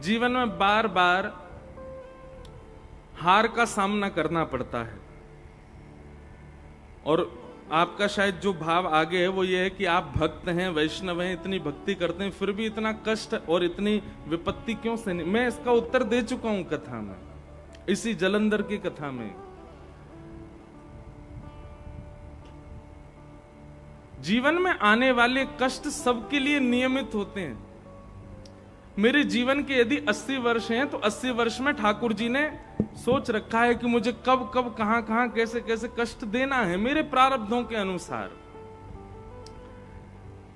जीवन में बार बार हार का सामना करना पड़ता है। और आपका शायद जो भाव आगे है वो ये है कि आप भक्त हैं, वैष्णव हैं, इतनी भक्ति करते हैं, फिर भी इतना कष्ट और इतनी विपत्ति क्यों सहनी। मैं इसका उत्तर दे चुका हूं कथा में, इसी जलंधर की कथा में। जीवन में आने वाले कष्ट सबके लिए नियमित होते हैं। मेरे जीवन के यदि 80 वर्ष हैं तो 80 वर्ष में ठाकुर जी ने सोच रखा है कि मुझे कब कब कहां कहां कैसे कैसे कष्ट देना है मेरे प्रारब्धों के अनुसार।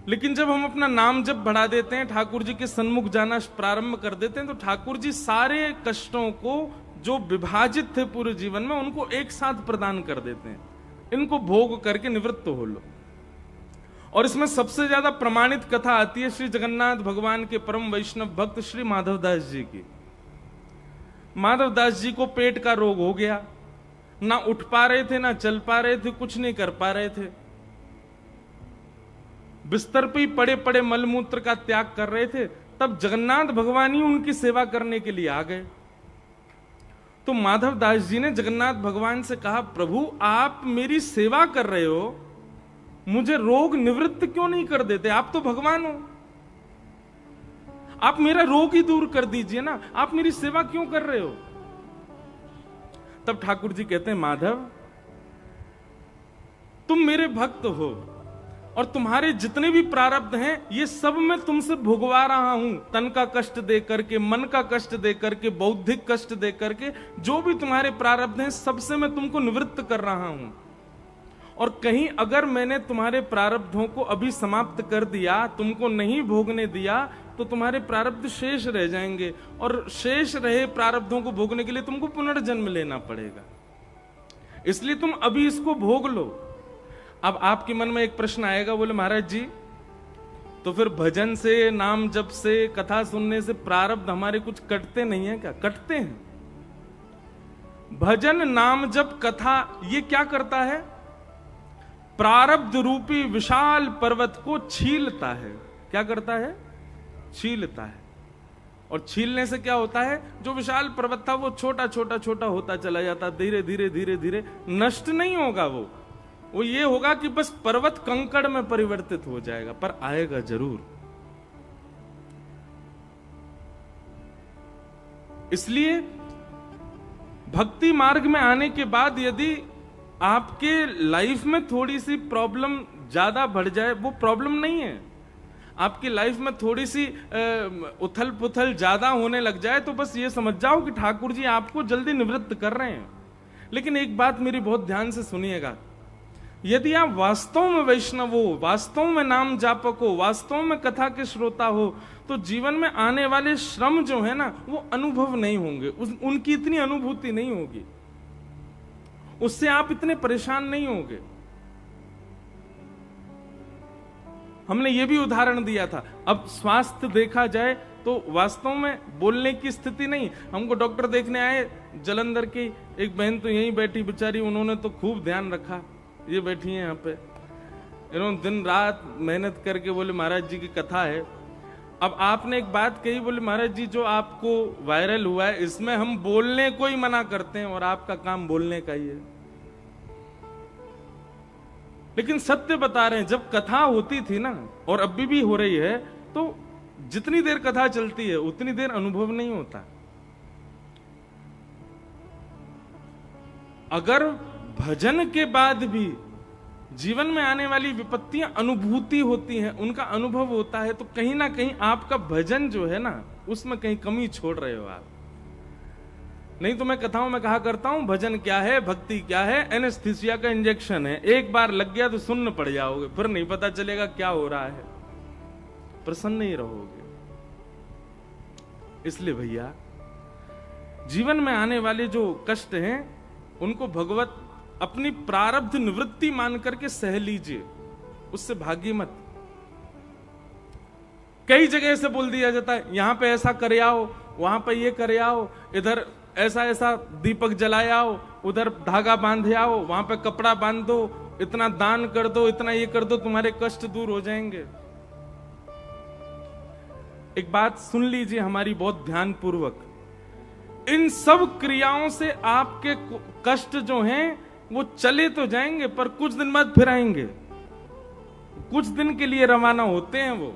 लेकिन जब हम अपना नाम जब बढ़ा देते हैं, ठाकुर जी के सन्मुख जाना प्रारंभ कर देते हैं, तो ठाकुर जी सारे कष्टों को जो विभाजित थे पूरे जीवन में उनको एक साथ प्रदान कर देते हैं। इनको भोग करके निवृत्त हो लो। और इसमें सबसे ज्यादा प्रमाणित कथा आती है श्री जगन्नाथ भगवान के परम वैष्णव भक्त श्री माधवदास जी की। माधवदास जी को पेट का रोग हो गया, ना उठ पा रहे थे, ना चल पा रहे थे, कुछ नहीं कर पा रहे थे। बिस्तर पे ही पड़े पड़े मलमूत्र का त्याग कर रहे थे। तब जगन्नाथ भगवान ही उनकी सेवा करने के लिए आ गए। तो माधवदास जी ने जगन्नाथ भगवान से कहा, प्रभु आप मेरी सेवा कर रहे हो, मुझे रोग निवृत्त क्यों नहीं कर देते? आप तो भगवान हो, आप मेरा रोग ही दूर कर दीजिए ना, आप मेरी सेवा क्यों कर रहे हो? तब ठाकुर जी कहते हैं, माधव तुम मेरे भक्त हो और तुम्हारे जितने भी प्रारब्ध हैं ये सब मैं तुमसे भुगवा रहा हूं। तन का कष्ट दे करके, मन का कष्ट दे करके, बौद्धिक कष्ट दे करके, जो भी तुम्हारे प्रारब्ध हैं सबसे मैं तुमको निवृत्त कर रहा हूं। और कहीं अगर मैंने तुम्हारे प्रारब्धों को अभी समाप्त कर दिया, तुमको नहीं भोगने दिया, तो तुम्हारे प्रारब्ध शेष रह जाएंगे और शेष रहे प्रारब्धों को भोगने के लिए तुमको पुनर्जन्म लेना पड़ेगा। इसलिए तुम अभी इसको भोग लो। अब आपके मन में एक प्रश्न आएगा, बोले महाराज जी तो फिर भजन से, नाम जप से, कथा सुनने से प्रारब्ध हमारे कुछ कटते नहीं है क्या? कटते हैं। भजन, नाम जप, कथा ये क्या करता है? प्रारब्ध रूपी विशाल पर्वत को छीलता है। क्या करता है? छीलता है। और छीलने से क्या होता है? जो विशाल पर्वत था वो छोटा छोटा छोटा होता चला जाता, धीरे धीरे धीरे धीरे। नष्ट नहीं होगा वो ये होगा कि बस पर्वत कंकड़ में परिवर्तित हो जाएगा, पर आएगा जरूर। इसलिए भक्ति मार्ग में आने के बाद यदि आपके लाइफ में थोड़ी सी प्रॉब्लम ज्यादा बढ़ जाए, वो प्रॉब्लम नहीं है। आपकी लाइफ में थोड़ी सी उथल पुथल ज्यादा होने लग जाए तो बस ये समझ जाओ कि ठाकुर जी आपको जल्दी निवृत्त कर रहे हैं। लेकिन एक बात मेरी बहुत ध्यान से सुनिएगा, यदि आप वास्तव में वैष्णव हो, वास्तव में नाम जापक हो, वास्तव में कथा के श्रोता हो, तो जीवन में आने वाले श्रम जो है ना वो अनुभव नहीं होंगे, उनकी इतनी अनुभूति नहीं होगी, उससे आप इतने परेशान नहीं होंगे। हमने ये भी उदाहरण दिया था। अब स्वास्थ्य देखा जाए तो वास्तव में बोलने की स्थिति नहीं। हमको डॉक्टर देखने आए जलंधर की एक बहन, तो यहीं बैठी बेचारी, उन्होंने तो खूब ध्यान रखा, ये बैठी है यहाँ पे, इन्होंने दिन रात मेहनत करके बोले महाराज जी की कथा है। अब आपने एक बात कही, बोले महाराज जी जो आपको वायरल हुआ है इसमें हम बोलने को ही मना करते हैं और आपका काम बोलने का ही है। लेकिन सत्य बता रहे हैं, जब कथा होती थी ना, और अभी भी हो रही है, तो जितनी देर कथा चलती है उतनी देर अनुभव नहीं होता। अगर भजन के बाद भी जीवन में आने वाली विपत्तियां अनुभूति होती हैं, उनका अनुभव होता है, तो कहीं ना कहीं आपका भजन जो है ना उसमें कहीं कमी छोड़ रहे हो आप। नहीं तो मैं कथाओं में कहा करता हूं भजन क्या है, भक्ति क्या है, एनेस्थीसिया का इंजेक्शन है, एक बार लग गया तो सुन्न पड़ जाओगे, फिर नहीं पता चलेगा क्या हो रहा है, प्रसन्न ही रहोगे। इसलिए भैया जीवन में आने वाले जो कष्ट हैं उनको भगवत अपनी प्रारब्ध निवृत्ति मान करके सह लीजिए, उससे भागी मत। कई जगह से बोल दिया जाता है यहां पे ऐसा करे आओ, वहां पे ये करे आओ, इधर ऐसा ऐसा दीपक जलाए आओ, उधर धागा बांधे आओ, वहां पे कपड़ा बांध दो, इतना दान कर दो, इतना ये कर दो, तुम्हारे कष्ट दूर हो जाएंगे। एक बात सुन लीजिए हमारी बहुत ध्यान पूर्वक। इन सब क्रियाओं से आपके कष्ट जो हैं वो चले तो जाएंगे, पर कुछ दिन बाद फिर आएंगे। कुछ दिन के लिए रवाना होते हैं वो।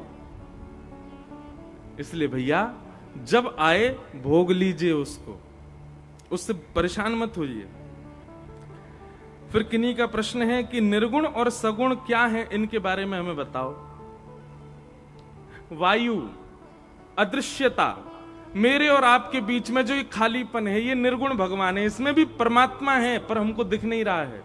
इसलिए भैया जब आए भोग लीजिए उसको, उससे परेशान मत होइए। फिर किन्हीं का प्रश्न है कि निर्गुण और सगुण क्या है, इनके बारे में हमें बताओ। वायु, अदृश्यता, मेरे और आपके बीच में जो ये खालीपन है, ये निर्गुण भगवान है। इसमें भी परमात्मा है पर हमको दिख नहीं रहा है।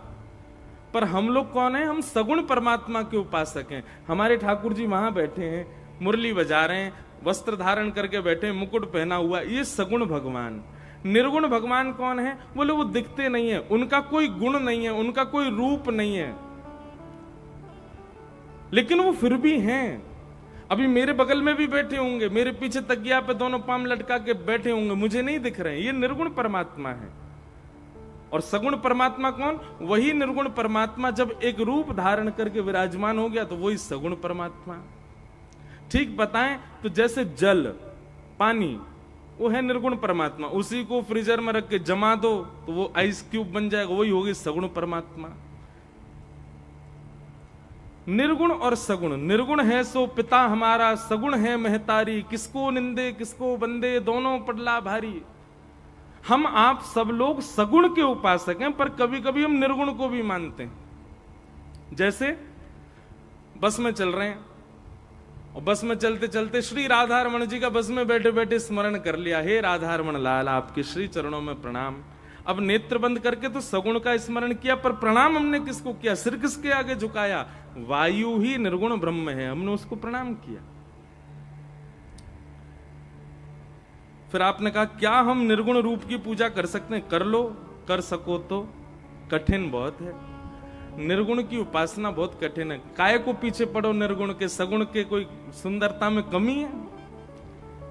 पर हम लोग कौन है? हम सगुण परमात्मा के उपासक हैं। हमारे ठाकुर जी वहां बैठे हैं, मुरली बजा रहे हैं, वस्त्र धारण करके बैठे, मुकुट पहना हुआ, ये सगुण भगवान। निर्गुण भगवान कौन है? बोले वो दिखते नहीं है, उनका कोई गुण नहीं है, उनका कोई रूप नहीं है, लेकिन वो फिर भी हैं। अभी मेरे बगल में भी बैठे होंगे, मेरे पीछे तकिया पे दोनों पांव लटका के बैठे होंगे, मुझे नहीं दिख रहे हैं। ये निर्गुण परमात्मा है। और सगुण परमात्मा कौन? वही निर्गुण परमात्मा जब एक रूप धारण करके विराजमान हो गया तो वही सगुण परमात्मा। ठीक बताएं तो जैसे जल, पानी, वो है निर्गुण परमात्मा। उसी को फ्रीजर में रख के जमा दो तो वो आइस क्यूब बन जाएगा, वही होगी सगुण परमात्मा। निर्गुण और सगुण, निर्गुण है सो पिता हमारा, सगुण है महतारी, किसको निंदे किसको बंदे, दोनों पडला भारी। हम आप सब लोग सगुण के उपासक हैं, पर कभी कभी हम निर्गुण को भी मानते हैं। जैसे बस में चल रहे हैं और बस में चलते चलते श्री राधारमण जी का बस में बैठे बैठे स्मरण कर लिया, हे राधारमण लाल आपके श्री चरणों में प्रणाम। अब नेत्र बंद करके तो सगुण का स्मरण किया, पर प्रणाम हमने किसको किया? सिर किसके आगे झुकाया? वायु ही निर्गुण ब्रह्म है, हमने उसको प्रणाम किया। फिर आपने कहा क्या हम निर्गुण रूप की पूजा कर सकते हैं? कर लो, कर सको तो, कठिन बहुत है। निर्गुण की उपासना बहुत कठिन है। काय को पीछे पड़ो निर्गुण के? सगुण के कोई सुंदरता में कमी है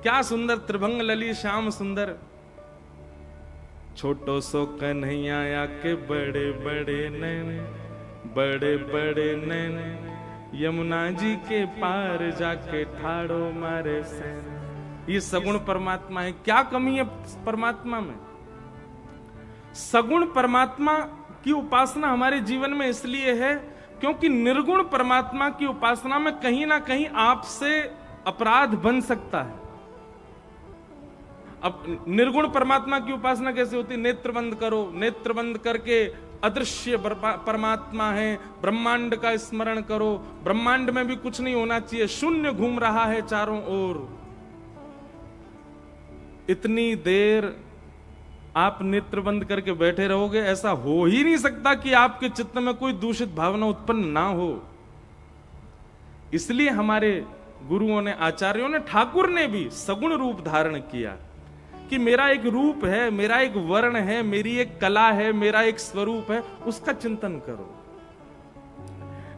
क्या? सुंदर त्रिभंग लली श्याम सुंदर, छोटो सो कन्हैया के बड़े बड़े नैन, बड़े बड़े नैन, यमुना जी के पार जाके ठाड़ो मारे सैन। ये सगुण परमात्मा है। क्या कमी है परमात्मा में? सगुण परमात्मा की उपासना हमारे जीवन में इसलिए है क्योंकि निर्गुण परमात्मा की उपासना में कहीं ना कहीं आपसे अपराध बन सकता है। अब निर्गुण परमात्मा की उपासना कैसे होती? नेत्र बंद करो, नेत्र बंद करके अदृश्य परमात्मा है, ब्रह्मांड का स्मरण करो। ब्रह्मांड में भी कुछ नहीं होना चाहिए, शून्य घूम रहा है चारों ओर। इतनी देर आप नेत्र बंद करके बैठे रहोगे, ऐसा हो ही नहीं सकता कि आपके चित्त में कोई दूषित भावना उत्पन्न ना हो। इसलिए हमारे गुरुओं ने, आचार्यों ने, ठाकुर ने भी सगुण रूप धारण किया कि मेरा एक रूप है, मेरा एक वर्ण है, मेरी एक कला है, मेरा एक स्वरूप है, उसका चिंतन करो।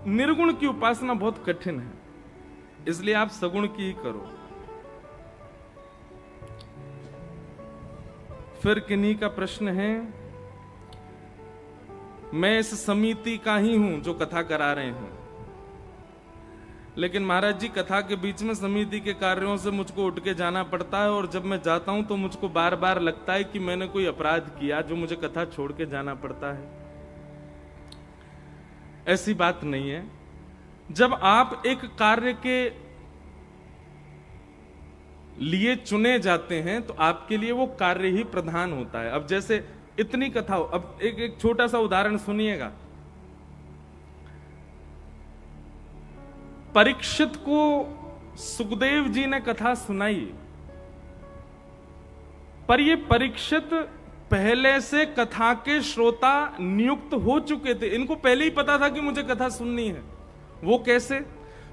निर्गुण की उपासना बहुत कठिन है, इसलिए आप सगुण की ही करो। फिर किन्हीं का प्रश्न है, मैं इस समिति का ही हूं जो कथा करा रहे हैं, लेकिन महाराज जी कथा के बीच में समिति के कार्यों से मुझको उठ के जाना पड़ता है, और जब मैं जाता हूं तो मुझको बार बार लगता है कि मैंने कोई अपराध किया जो मुझे कथा छोड़ के जाना पड़ता है। ऐसी बात नहीं है। जब आप एक कार्य के लिए चुने जाते हैं तो आपके लिए वो कार्य ही प्रधान होता है। अब जैसे इतनी कथा हो, अब एक छोटा सा उदाहरण सुनिएगा। परीक्षित को सुखदेव जी ने कथा सुनाई, पर ये परीक्षित पहले से कथा के श्रोता नियुक्त हो चुके थे। इनको पहले ही पता था कि मुझे कथा सुननी है। वो कैसे?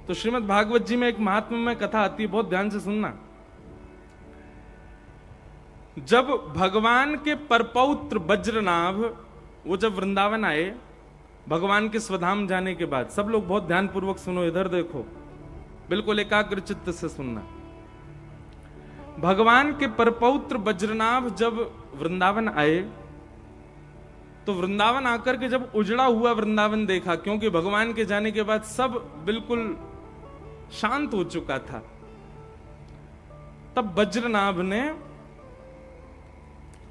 तो श्रीमद् भागवत जी में एक महात्म्य में कथा आती है, बहुत ध्यान से सुनना। जब भगवान के परपौत्र वज्रनाभ वो जब वृंदावन आए, भगवान के स्वधाम जाने के बाद, सब लोग बहुत ध्यान पूर्वक सुनो, इधर देखो, बिल्कुल एकाग्र चित्त से सुनना। भगवान के परपौत्र वज्रनाभ जब वृंदावन आए तो वृंदावन आकर के जब उजड़ा हुआ वृंदावन देखा, क्योंकि भगवान के जाने के बाद सब बिल्कुल शांत हो चुका था, तब वज्रनाभ ने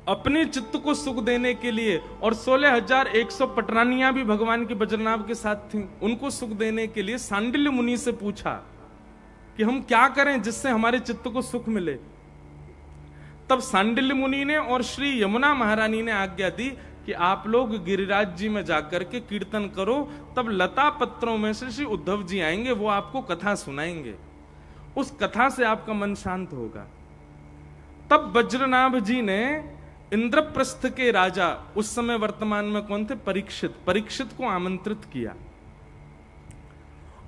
अपने चित्त को सुख देने के लिए, और 16,100 पटरानियां भी भगवान के वज्रनाभ के साथ थीं, उनको सुख देने के लिए सांडिल्य मुनि से पूछा कि हम क्या करें जिससे हमारे चित्त को सुख मिले। तब सांडिल्य मुनि ने और श्री यमुना महारानी ने आज्ञा दी कि आप लोग गिरिराज जी में जाकर के कीर्तन करो, तब लता पत्रों में से श्री उद्धव जी आएंगे, वो आपको कथा सुनाएंगे, उस कथा से आपका मन शांत होगा। तब वज्रनाभ जी ने इंद्रप्रस्थ के राजा, उस समय वर्तमान में कौन थे, परीक्षित को आमंत्रित किया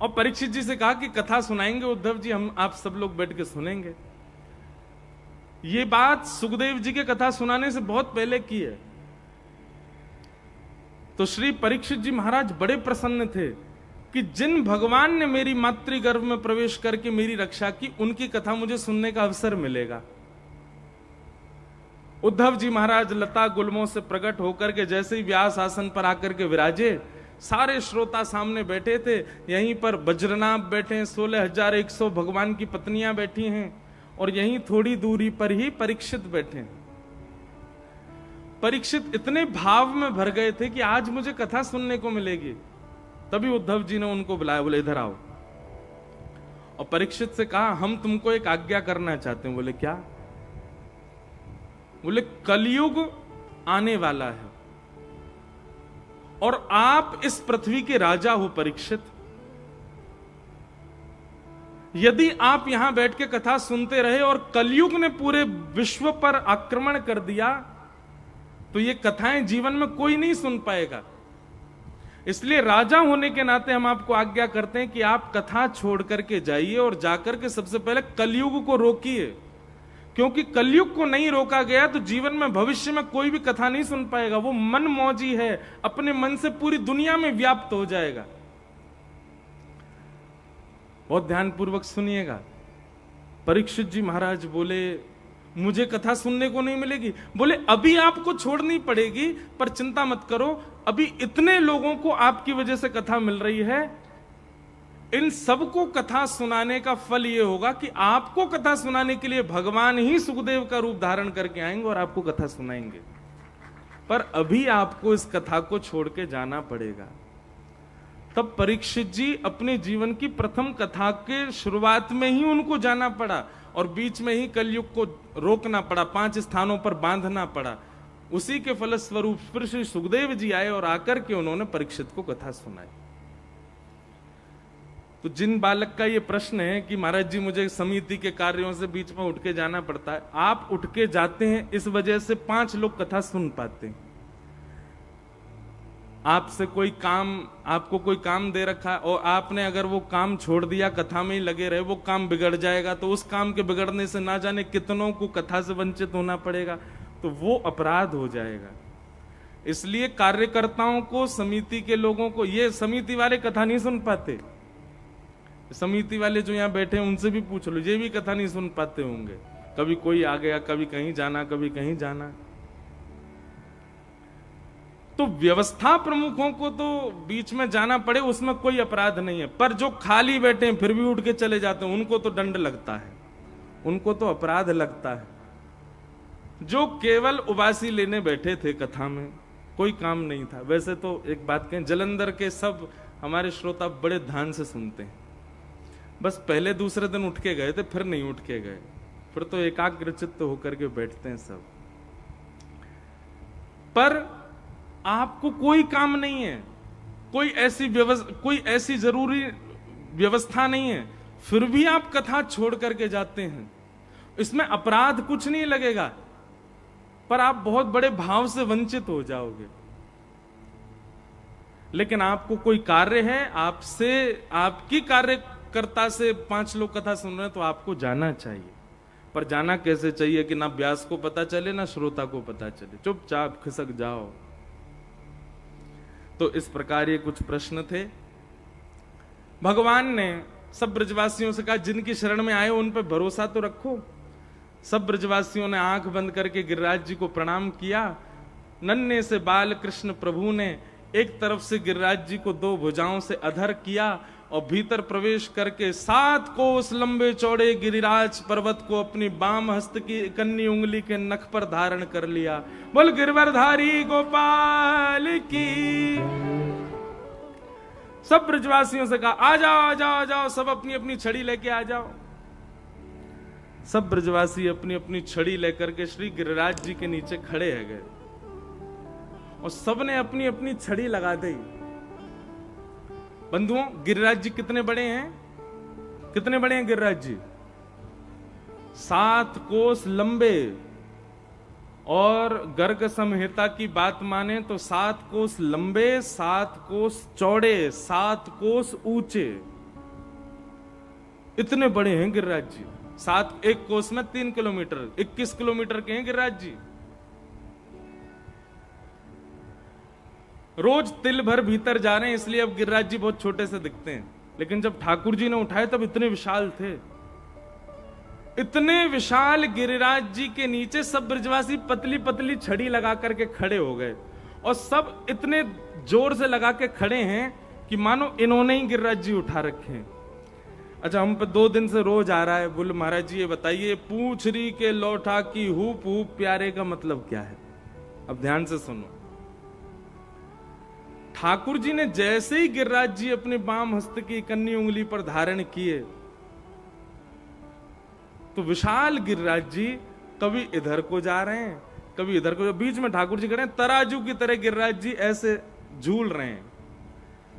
और परीक्षित जी से कहा कि कथा सुनाएंगे उद्धव जी, हम आप सब लोग बैठ के सुनेंगे। ये बात सुखदेव जी के कथा सुनाने से बहुत पहले की है। तो श्री परीक्षित जी महाराज बड़े प्रसन्न थे कि जिन भगवान ने मेरी मातृगर्भ में प्रवेश करके मेरी रक्षा की, उनकी कथा मुझे सुनने का अवसर मिलेगा। उद्धव जी महाराज लता गुल्मों से प्रकट होकर के जैसे ही व्यास आसन पर आकर के विराजे, सारे श्रोता सामने बैठे थे। यहीं पर वज्रनाभ बैठे हैं, 16,100 भगवान की पत्नियां बैठी हैं, और यहीं थोड़ी दूरी पर ही परीक्षित बैठे हैं। परीक्षित इतने भाव में भर गए थे कि आज मुझे कथा सुनने को मिलेगी। तभी उद्धव जी ने उनको बुलाया, बोले इधर आओ। और परीक्षित से कहा, हम तुमको एक आज्ञा करना चाहते हैं। बोले क्या? बोले कलयुग आने वाला है और आप इस पृथ्वी के राजा हो परीक्षित। यदि आप यहां बैठ के कथा सुनते रहे और कलयुग ने पूरे विश्व पर आक्रमण कर दिया, तो ये कथाएं जीवन में कोई नहीं सुन पाएगा। इसलिए राजा होने के नाते हम आपको आज्ञा करते हैं कि आप कथा छोड़ करके जाइए और जाकर के सबसे पहले कलयुग को रोकिए, क्योंकि कलयुग को नहीं रोका गया तो जीवन में भविष्य में कोई भी कथा नहीं सुन पाएगा। वो मन मौजी है, अपने मन से पूरी दुनिया में व्याप्त हो जाएगा। बहुत ध्यानपूर्वक सुनिएगा। परीक्षित जी महाराज बोले, मुझे कथा सुनने को नहीं मिलेगी। बोले अभी आपको छोड़नी पड़ेगी, पर चिंता मत करो, अभी इतने लोगों को आपकी वजह से कथा मिल रही है, इन सबको कथा सुनाने का फल यह होगा कि आपको कथा सुनाने के लिए भगवान ही सुखदेव का रूप धारण करके आएंगे और आपको कथा सुनाएंगे। पर अभी आपको इस कथा को छोड़ के जाना पड़ेगा। तब परीक्षित जी अपने जीवन की प्रथम कथा के शुरुआत में ही उनको जाना पड़ा और बीच में ही कलयुग को रोकना पड़ा, 5 स्थानों पर बांधना पड़ा। उसी के फलस्वरूप फिर श्री सुखदेव जी आए और आकर के उन्होंने परीक्षित को कथा सुनाई। तो जिन बालक का ये प्रश्न है कि महाराज जी मुझे समिति के कार्यों से बीच में उठ के जाना पड़ता है, आप उठ के जाते हैं, इस वजह से 5 लोग कथा सुन पाते हैं। आपसे कोई काम, आपको कोई काम दे रखा है और आपने अगर वो काम छोड़ दिया, कथा में ही लगे रहे, वो काम बिगड़ जाएगा, तो उस काम के बिगड़ने से ना जाने कितनों को कथा से वंचित होना पड़ेगा, तो वो अपराध हो जाएगा। इसलिए कार्यकर्ताओं को, समिति के लोगों को, ये समिति वाले कथा नहीं सुन पाते। समिति वाले जो यहां बैठे हैं उनसे भी पूछ लो, ये भी कथा नहीं सुन पाते होंगे। कभी कोई आ गया, कभी कहीं जाना, कभी कहीं जाना। तो व्यवस्था प्रमुखों को तो बीच में जाना पड़े, उसमें कोई अपराध नहीं है, पर जो खाली बैठे हैं फिर भी उठ के चले जाते हैं, उनको तो दंड लगता है, उनको तो अपराध लगता है। जो केवल उबासी लेने बैठे थे, कथा में कोई काम नहीं था। वैसे तो एक बात कहें, जलंधर के सब हमारे श्रोता बड़े ध्यान से सुनते हैं। बस पहले दूसरे दिन उठ के गए थे, फिर नहीं उठ के गए, फिर तो एकाग्रचित्त होकर के बैठते हैं सब। पर आपको कोई काम नहीं है, कोई ऐसी जरूरी व्यवस्था नहीं है, फिर भी आप कथा छोड़ करके जाते हैं। इसमें अपराध कुछ नहीं लगेगा, पर आप बहुत बड़े भाव से वंचित हो जाओगे। लेकिन आपको कोई कार्य है, आपसे, आपकी कार्यकर्ता से 5 लोग कथा सुन रहे हैं, तो आपको जाना चाहिए। पर जाना कैसे चाहिए कि ना व्यास को पता चले, ना श्रोता को पता चले, चुपचाप खिसक जाओ। तो इस प्रकार ये कुछ प्रश्न थे। भगवान ने सब ब्रजवासियों से कहा, जिनकी शरण में आए उन पर भरोसा तो रखो। सब ब्रजवासियों ने आंख बंद करके गिरिराज जी को प्रणाम किया। नन्हे से बाल कृष्ण प्रभु ने एक तरफ से गिरिराज जी को 2 भुजाओं से अधर किया और भीतर प्रवेश करके 7 कोस लंबे चौड़े गिरिराज पर्वत को अपनी बाम हस्त की कन्नी उंगली के नख पर धारण कर लिया। बोल गिरवरधारी गोपाल की। सब ब्रजवासियों से कहा आ जाओ आ जाओ आ जाओ, सब अपनी अपनी छड़ी लेके आ जाओ। सब ब्रजवासी अपनी अपनी छड़ी लेकर के श्री गिरिराज जी के नीचे खड़े है गए और सबने अपनी अपनी छड़ी लगा दी। बंधुओं, गिरिराज जी कितने बड़े हैं? कितने बड़े हैं गिरिराज जी? 7 कोस लंबे, और गर्ग संहिता की बात माने तो 7 कोस लंबे, 7 कोस चौड़े, 7 कोस ऊंचे, इतने बड़े हैं गिरिराज जी। 1 कोस में 3 किलोमीटर, 21 किलोमीटर के हैं गिरिराज जी। रोज तिल भर भीतर जा रहे हैं, इसलिए अब गिरिराज जी बहुत छोटे से दिखते हैं, लेकिन जब ठाकुर जी ने उठाए तब इतने विशाल थे। इतने विशाल गिरिराज जी के नीचे सब ब्रजवासी पतली पतली छड़ी लगा करके खड़े हो गए, और सब इतने जोर से लगा के खड़े हैं कि मानो इन्होंने ही गिरिराज जी उठा रखे हैं। अच्छा, हम पे 2 दिन से रोज आ रहा है, बोले महाराज जी ये बताइए, पूंछरी के लौठा की हुप हुप प्यारे का मतलब क्या है? अब ध्यान से सुनो। ठाकुर जी ने जैसे ही गिरिराज जी अपने बाम हस्त की कन्नी उंगली पर धारण किए, तो विशाल गिरिराज जी कभी इधर को जा रहे हैं, कभी इधर को, बीच में ठाकुर जी खड़े हैं, तराजू की तरह गिरिराज जी ऐसे झूल रहे हैं,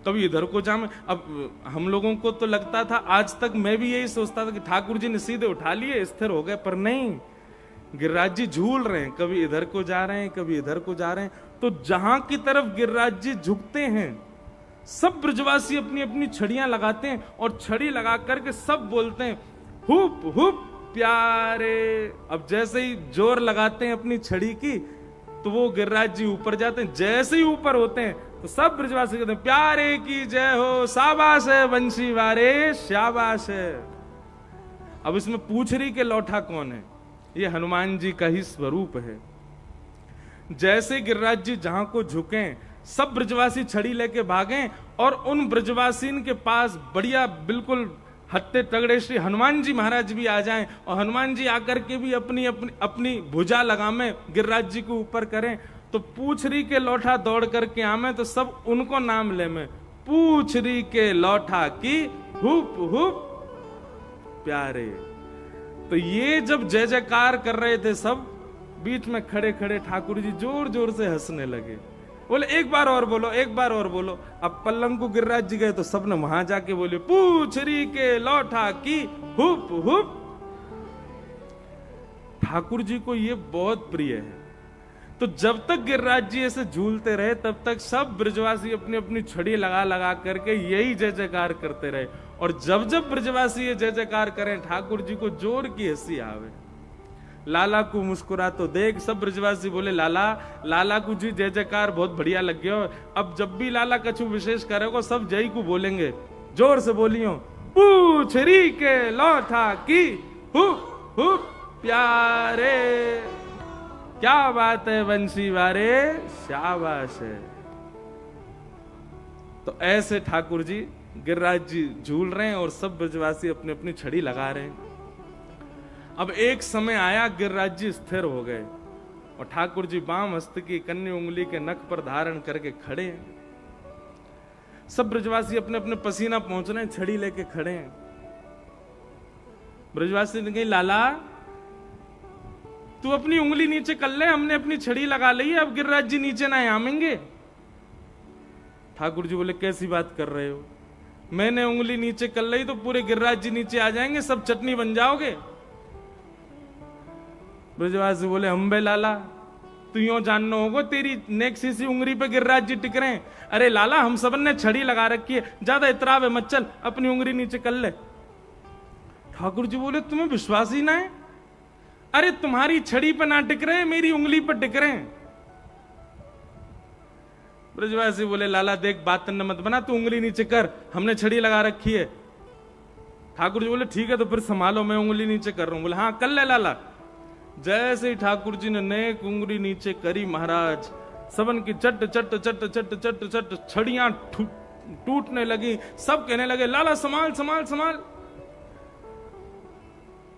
कभी इधर को जाम। अब हम लोगों को तो लगता था, आज तक मैं भी यही सोचता था कि ठाकुर जी ने सीधे उठा लिए, स्थिर हो गए, पर नहीं, गिरिराज जी झूल रहे हैं, कभी इधर को जा रहे हैं, कभी इधर को जा रहे हैं। तो जहां की तरफ गिरिराज जी झुकते हैं, सब ब्रजवासी अपनी अपनी छड़ियां लगाते हैं, और छड़ी लगा करके सब बोलते हैं हुप हुप प्यारे। अब जैसे ही जोर लगाते हैं अपनी छड़ी की, तो वो गिरिराज जी ऊपर जाते हैं। जैसे ही ऊपर होते हैं तो सब ब्रजवासी कहते हैं प्यारे की जय हो, शाबाश है बंशी वारे, शाबाश है। अब इसमें पूछरी के लौठा कौन है? ये हनुमान जी का ही स्वरूप है। जैसे गिरिराज जी जहां को झुके, सब ब्रजवासी छड़ी लेके भागे, और उन ब्रजवासीन के पास बढ़िया बिल्कुल हत्ते तगड़े श्री हनुमान जी महाराज भी आ जाएं, और हनुमान जी आकर के भी अपनी अपनी अपनी भुजा लगामे गिरिराज जी को ऊपर करें, तो पूछरी के लौठा दौड़ करके आमे, तो सब उनको नाम ले में, पूछरी के लौठा की हुप हुप प्यारे। तो ये जब जय जयकार कर रहे थे सब, बीच में खड़े खड़े ठाकुर जी जोर जोर से हंसने लगे, बोले एक बार और बोलो, एक बार और बोलो। अब पल्लंग को गिरिराज जी गए तो सबने वहां जाके बोले पूछरी के लौठा की हुप हुप। ठाकुर जी को ये बहुत प्रिय है। तो जब तक गिरिराज जी ऐसे झूलते रहे, तब तक सब ब्रजवासी अपनी अपनी छड़ी लगा लगा करके यही जय जयकार करते रहे, और जब जब ब्रजवासी ये जय जयकार करें, ठाकुर जी को जोर की हंसी आवे। लाला को मुस्कुरा तो देख, सब ब्रजवासी बोले लाला, लाला को जी जय जयकार बहुत बढ़िया लग गया। अब जब भी लाला कछु विशेष करेगा, सब जय को बोलेंगे, जोर से बोलियो पूछरी के लौठा की हुप हुप प्यारे। क्या बात है बंशी वारे, शाबाश है। तो ऐसे ठाकुर जी गिरिराज जी झूल रहे हैं, और सब ब्रजवासी अपनी अपनी छड़ी लगा रहे हैं। अब एक समय आया, गिरिराज जी स्थिर हो गए, और ठाकुर जी बाम हस्त की कन्नी उंगली के नख पर धारण करके खड़े हैं। सब ब्रजवासी अपने अपने पसीना पहुंच रहे हैं, छड़ी लेके खड़े हैं। ब्रजवासी ने कही लाला तू अपनी उंगली नीचे कर ले, हमने अपनी छड़ी लगा ली है, अब गिरिराज जी नीचे ना आमेंगे। ठाकुर जी बोले कैसी बात कर रहे हो, मैंने उंगली नीचे कर ली तो पूरे गिरिराज जी नीचे आ जाएंगे, सब चटनी बन जाओगे। ब्रजवासी बोले हम बे लाला, तू यूं जानना होगा, तेरी नेक सी उंगली पे गिरिराज जी टिक रहे हैं। अरे लाला हम सबन ने छड़ी लगा रखी है, ज्यादा इतराव है मत, चल अपनी उंगली नीचे कर ले। ठाकुर जी बोले तुम्हें विश्वास ही ना है, अरे तुम्हारी छड़ी पे ना टिक रहे, मेरी उंगली पर टिक रहे हैं। ब्रजवासी बोले लाला देख बात न मत बना, तू उंगली नीचे कर, हमने छड़ी लगा रखी है। ठाकुर जी बोले ठीक है तो फिर संभालो, मैं उंगली नीचे कर रहा हूं। बोले हाँ कर ले लाला। जैसे ही ठाकुर जी ने नेक उंगली नीचे करी, महाराज सबन की चट चट चट चट चट चट छड़ियां टूटने लगी। सब कहने लगे लाला संभाल संभाल संभाल।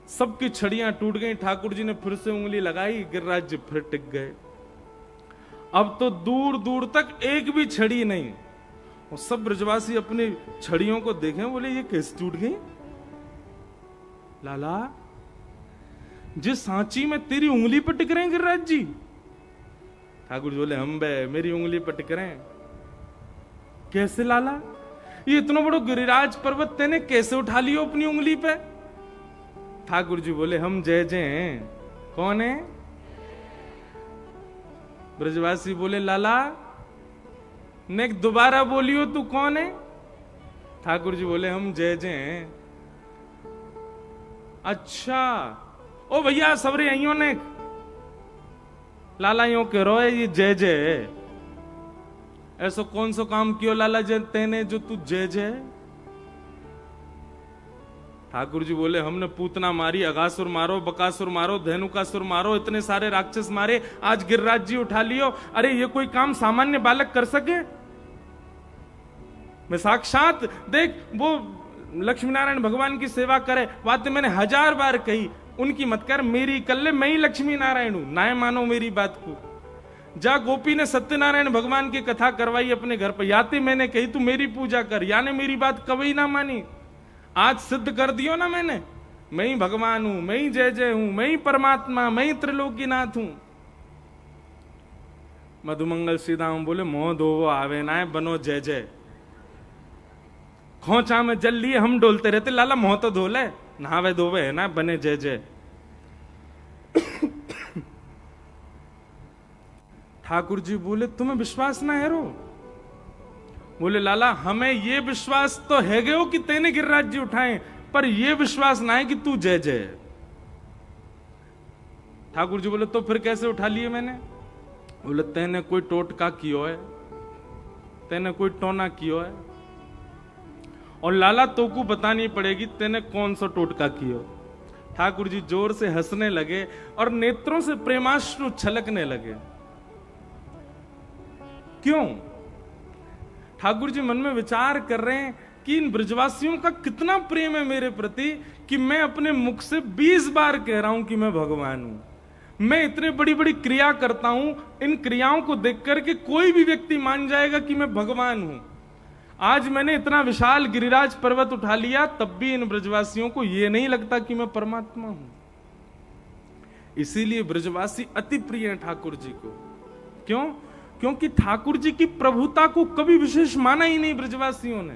सबकी छड़ियां टूट गई। ठाकुर जी ने फिर से उंगली लगाई, गिरिराज जी फिर टिक गए। अब तो दूर दूर तक एक भी छड़ी नहीं। और सब ब्रजवासी अपनी छड़ियों को देखें, बोले ये कैसे टूट गई? लाला जिस सांची में तेरी उंगली पर टिक रहे हैं गिरिराज जी। ठाकुर जी बोले हम बे मेरी उंगली पर टिक रहे हैं। कैसे लाला? ये इतना बड़ा गिरिराज पर्वत तेने कैसे उठा लियो अपनी उंगली पे? ठाकुर जी बोले हम जय जय हैं। कौन है? ब्रजवासी बोले लाला ने दोबारा बोलियो तू कौन है? ठाकुर जी बोले हम जय जय हैं। अच्छा ओ भैया सबरे आइयो ने लाला यो कह रहा है ये जय जय। ऐसा कौन सा काम कियो लाला जय तेने जो तू जय जय? ठाकुर जी बोले हमने पूतना मारी, अगासुर मारो, बकासुर मारो, धेनुकासुर मारो, इतने सारे राक्षस मारे, आज गिरिराज जी उठा लियो। अरे ये कोई काम सामान्य बालक कर सके? मैं साक्षात देख वो लक्ष्मी नारायण भगवान की सेवा करे, बातें मैंने 1000 बार कही, उनकी मत कर, मेरी कर ले, मैं ही लक्ष्मी नारायण हूं, ना मानो मेरी बात को। जा गोपी ने सत्यनारायण भगवान की कथा करवाई अपने घर पर, याते मैंने कही तू मेरी पूजा कर, याने मेरी बात कभी ना मानी। आज सिद्ध कर दियो ना मैंने, मैं ही भगवान हूं, मैं ही जय जय हूं, मैं ही परमात्मा, मैं ही त्रिलोकीनाथ हूं। मधुमंगल सीधाम बोले मोह धोवो आवे ना बनो जय जय। खोचा में जल लिए हम डोलते रहते, लाला मोह तो धोले, नहावे धोवे है ना, बने जय जय। ठाकुर जी बोले तुम्हें विश्वास ना है रो? बोले लाला हमें ये विश्वास तो है गयो कि तेने गिरिराज जी उठाए, पर ये विश्वास ना है कि तू जय जय। ठाकुर जी बोले तो फिर कैसे उठा लिए मैंने? बोले तेने कोई टोटका कियो है, तेने कोई टोना कियो है, और लाला तो को बतानी पड़ेगी तेने कौन सा टोटका कियो। ठाकुर जी जोर से हंसने लगे और नेत्रों से प्रेमाश्रु छलकने लगे। क्यों? ठाकुर जी मन में विचार कर रहे हैं कि इन ब्रजवासियों का कितना प्रेम है मेरे प्रति कि मैं अपने मुख से 20 बार कह रहा हूं कि मैं भगवान हूं। मैं इतने बड़ी बड़ी क्रिया करता हूं, इन क्रियाओं को देख करके कोई भी व्यक्ति मान जाएगा कि मैं भगवान हूं। आज मैंने इतना विशाल गिरिराज पर्वत उठा लिया, तब भी इन ब्रजवासियों को यह नहीं लगता कि मैं परमात्मा हूं। इसीलिए ब्रजवासी अति प्रिय हैं ठाकुर जी को। क्यों? क्योंकि ठाकुर जी की प्रभुता को कभी विशेष माना ही नहीं ब्रजवासियों ने।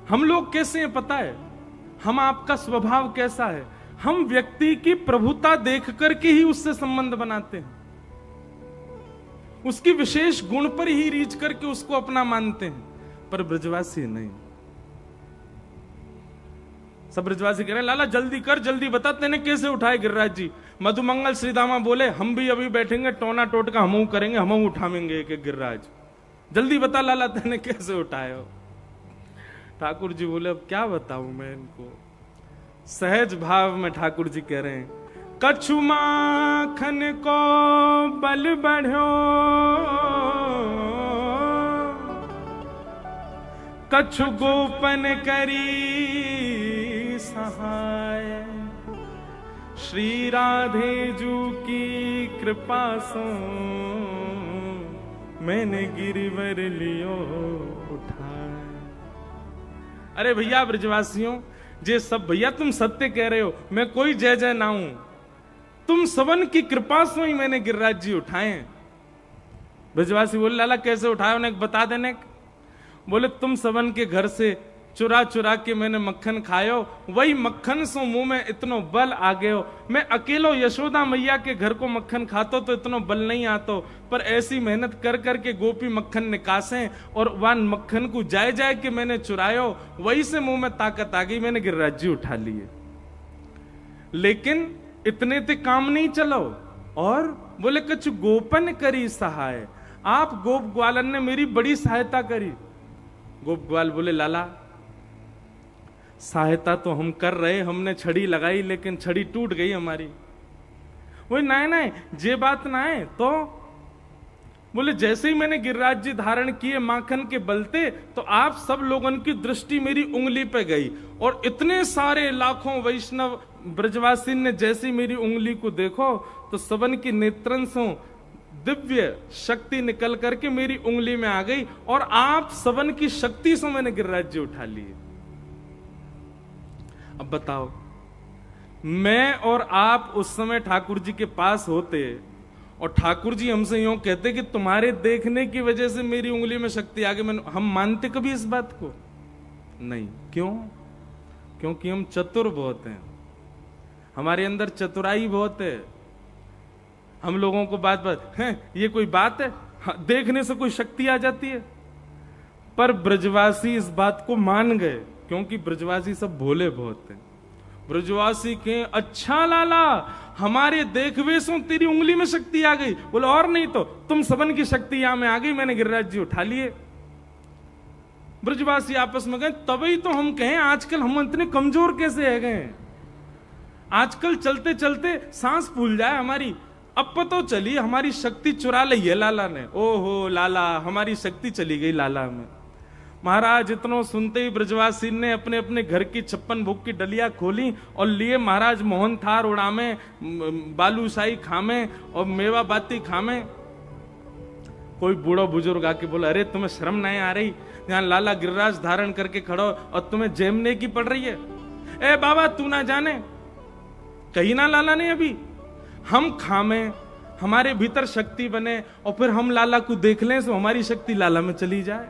हम लोग कैसे हैं पता है? हम आपका स्वभाव कैसा है? हम व्यक्ति की प्रभुता देख करके ही उससे संबंध बनाते हैं, उसकी विशेष गुण पर ही रीच करके उसको अपना मानते हैं, पर ब्रजवासी नहीं। सब ब्रजवासी कह रहे हैं लाला जल्दी कर, जल्दी बता तेने कैसे उठाए गिरिराज जी। मधुमंगल श्रीदामा बोले हम भी अभी बैठेंगे, टोना टोटका हम करेंगे, हम उठाएंगे एक एक गिरिराज। जल्दी बता लाला तेने कैसे उठाए हो। ठाकुर जी बोले अब क्या बताऊं मैं इनको। सहज भाव में ठाकुर जी कह रहे हैं कछु माखन को बल बढ़ो, कछु गोपन करी सहाय, श्री राधे जू की कृपा सो मैंने गिरिवर लियो उठाए। अरे भैया ब्रजवासियों, जे सब भैया तुम सत्य कह रहे हो, मैं कोई जय जय ना हूं, तुम सबन की कृपा से ही मैंने गिरिराज जी उठाए। ब्रजवासी बोले लाला कैसे उठाए, उन्हें बता देने। बोले तुम सबन के घर से चुरा चुरा के मैंने मक्खन खायो, वही मक्खन सो मुंह में इतनो बल आ गयो। मैं अकेलो यशोदा मैया के घर को मक्खन खातो तो इतनो बल नहीं आतो, पर ऐसी मेहनत कर करके गोपी मक्खन निकासे और वह मक्खन को जाए जाए के मैंने चुरायो, वही से मुंह में ताकत आ गई, मैंने गिरिराज जी उठा लिए। लेकिन इतने ते काम नहीं चलो, और बोले कुछ गोपन करी सहाय, आप गोप ग्वालन ने मेरी बड़ी सहायता करी। गोप ग्वाल बोले लाला सहायता तो हम कर रहे, हमने छड़ी लगाई लेकिन छड़ी टूट गई हमारी। वो ना जे बात ना है तो बोले जैसे ही मैंने गिरिराज जी धारण किए माखन के बलते, तो आप सब लोगों की दृष्टि मेरी उंगली पे गई, और इतने सारे लाखों वैष्णव ब्रजवासी ने जैसी मेरी उंगली को देखो, तो सबन की नेत्रन से दिव्य शक्ति निकल करके मेरी उंगली में आ गई, और आप सबन की शक्ति से मैंने गिरिराज जी उठा लिए। अब बताओ, मैं और आप उस समय ठाकुर जी के पास होते, और ठाकुर जी हमसे यूं कहते कि तुम्हारे देखने की वजह से मेरी उंगली में शक्ति आ गई, हम मानते कभी इस बात को? नहीं। क्यों? क्योंकि हम चतुर बहुत हैं, हमारे अंदर चतुराई बहुत है। हम लोगों को बात बात है, ये कोई बात है? देखने से कोई शक्ति आ जाती है? पर ब्रजवासी इस बात को मान गए, क्योंकि ब्रजवासी सब भोले बहुत हैं। ब्रजवासी के अच्छा लाला, हमारे देखवे से तेरी उंगली में शक्ति आ गई। बोले और नहीं तो तुम सबन की शक्ति यहां में आ गई, मैंने गिरिराज जी उठा लिए। ब्रजवासी आपस में गए, तभी तो हम कहें आजकल हम इतने कमजोर कैसे है गए। आजकल चलते चलते सांस फूल जाए हमारी, अब पता चली हमारी शक्ति चुरा ली है लाला ने। ओहो लाला, हमारी शक्ति चली गई लाला में। महाराज इतनो सुनते ही ब्रजवासी ने अपने अपने घर की 56 भोग की डलिया खोली और लिए महाराज मोहन थार उड़ामे, बालूशाही खामे और मेवा बाती खामे। कोई बूढ़ा बुजुर्ग आके बोला, अरे तुम्हें शर्म नहीं आ रही? यहाँ लाला गिरिराज धारण करके खड़ो और तुम्हें जेमने की पड़ रही है। ए बाबा तू ना जाने, कहीं ना लाला ने अभी हम खामे, हमारे भीतर शक्ति बने, और फिर हम लाला को देख लें तो हमारी शक्ति लाला में चली जाए।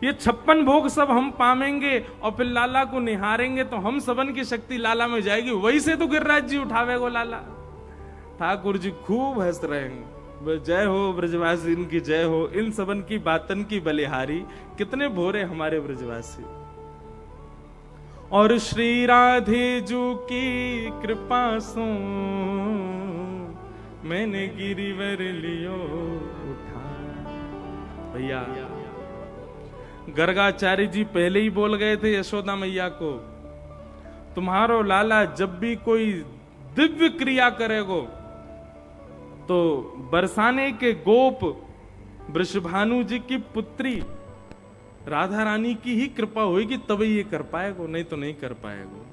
ये 56 भोग सब हम पामेंगे और फिर लाला को निहारेंगे तो हम सबन की शक्ति लाला में जाएगी। वही से तो गिरिराज जी उठावेगो लाला। ठाकुर जी खूब हंस रहे हैं। जय हो ब्रजवासी, इनकी जय हो, इन सबन की बातन की बलिहारी। कितने भोरे हमारे ब्रजवासी। और श्री राधे जू की कृपा सो मैंने गिरिवर लियो उठा। भैया गर्गाचार्य जी पहले ही बोल गए थे यशोदा मैया को, तुम्हारो लाला जब भी कोई दिव्य क्रिया करेगो तो बरसाने के गोप वृषभानु जी की पुत्री राधा रानी की ही कृपा होगी, तभी ये कर पाएगो, नहीं तो नहीं कर पाएगो।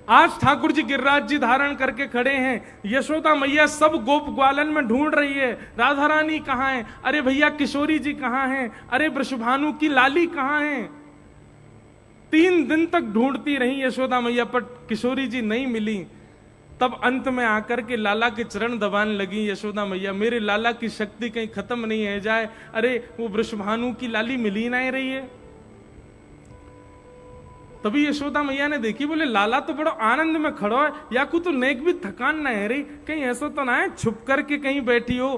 आज ठाकुर जी गिरिराज जी धारण करके खड़े हैं। यशोदा मैया सब गोप ग्वालन में ढूंढ रही है, राधा रानी कहां है? अरे भैया किशोरी जी कहां हैं? अरे वृषभानु की लाली कहां है? 3 दिन तक ढूंढती रही यशोदा मैया, पर किशोरी जी नहीं मिली। तब अंत में आकर के लाला के चरण दबाने लगी यशोदा मैया, मेरे लाला की शक्ति कहीं खत्म नहीं है जाए। अरे वो वृषभानु की लाली मिली नहीं रही है। तभी यशोदा मैया ने देखी, बोले लाला तो बड़ा आनंद में खड़ो है, या को तो नेक भी थकान ना है रही, कहीं ऐसा तो ना है छुप करके कहीं बैठी हो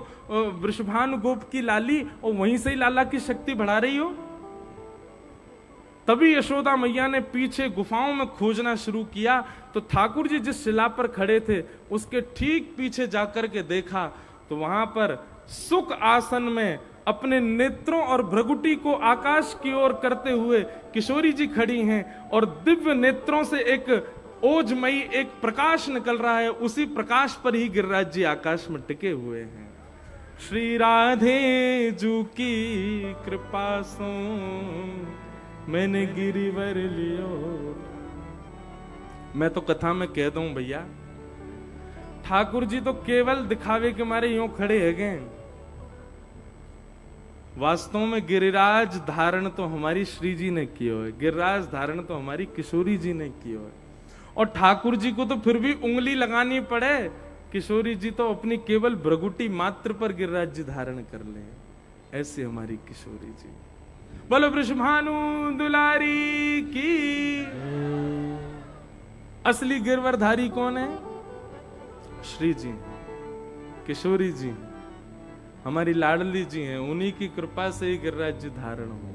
वृषभानु गोप की लाली और वहीं से ही लाला की शक्ति बढ़ा रही हो। तभी यशोदा मैया ने पीछे गुफाओं में खोजना शुरू किया, तो ठाकुर जी जिस शिला पर खड़े थे उसके ठीक पीछे जाकर के देखा तो वहां पर सुख आसन में अपने नेत्रों और भ्रगुटी को आकाश की ओर करते हुए किशोरी जी खड़ी हैं, और दिव्य नेत्रों से एक ओजमयी एक प्रकाश निकल रहा है। उसी प्रकाश पर ही गिरिराज जी आकाश में टिके हुए हैं। श्री राधे जू की कृपा सो मैंने गिरिवर लियो। मैं तो कथा में कह दूं भैया, ठाकुर जी तो केवल दिखावे के मारे यूं खड़े है गए, वास्तव में गिरिराज धारण तो हमारी श्री जी ने किया है, गिरिराज धारण तो हमारी किशोरी जी ने किया है। और ठाकुर जी को तो फिर भी उंगली लगानी पड़े, किशोरी जी तो अपनी केवल भ्रगुटी मात्र पर गिरिराज जी धारण कर ले। ऐसी हमारी किशोरी जी। बोलो वृषभानु दुलारी की। असली गिरवरधारी कौन है? श्री जी, किशोरी जी हमारी लाडली जी हैं, उन्हीं की कृपा से ही गिरिराज जी धारण हो।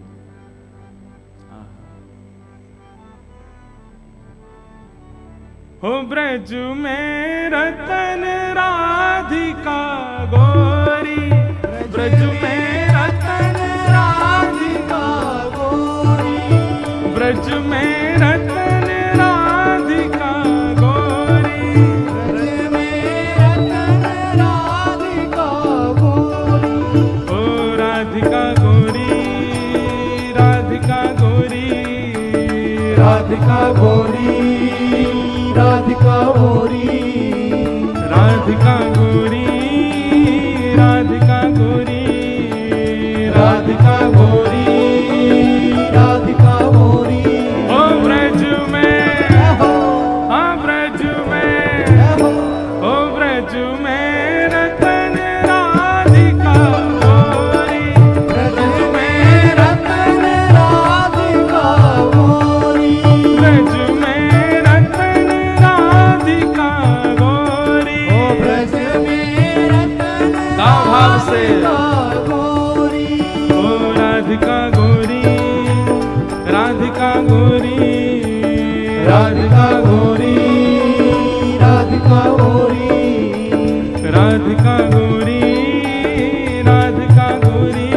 हो ब्रज में रतन राधिका गोरी, ब्रज में रतन राधिका गोरी, ब्रज में रतन राधिका गोरी, ब्रज में रतन राधिका राधिका गोरी राधिका गोरी राधिका गोरी राधिका गोरी राधिका गोरी राधिका गोरी ओ ब्रज में हाँ ब्रज में ओ ब्रज में रतन राधिका गोरी ब्रज में रतन राधिका गोरी ब्रज में रतन राधिका गोरी ओ ब्रज में रतन का भाव से गोरी ओ राधिका गोरी राधिका गोरी राधिका गोरी राधिका गोरी राधिका गोरी राधिका गोरी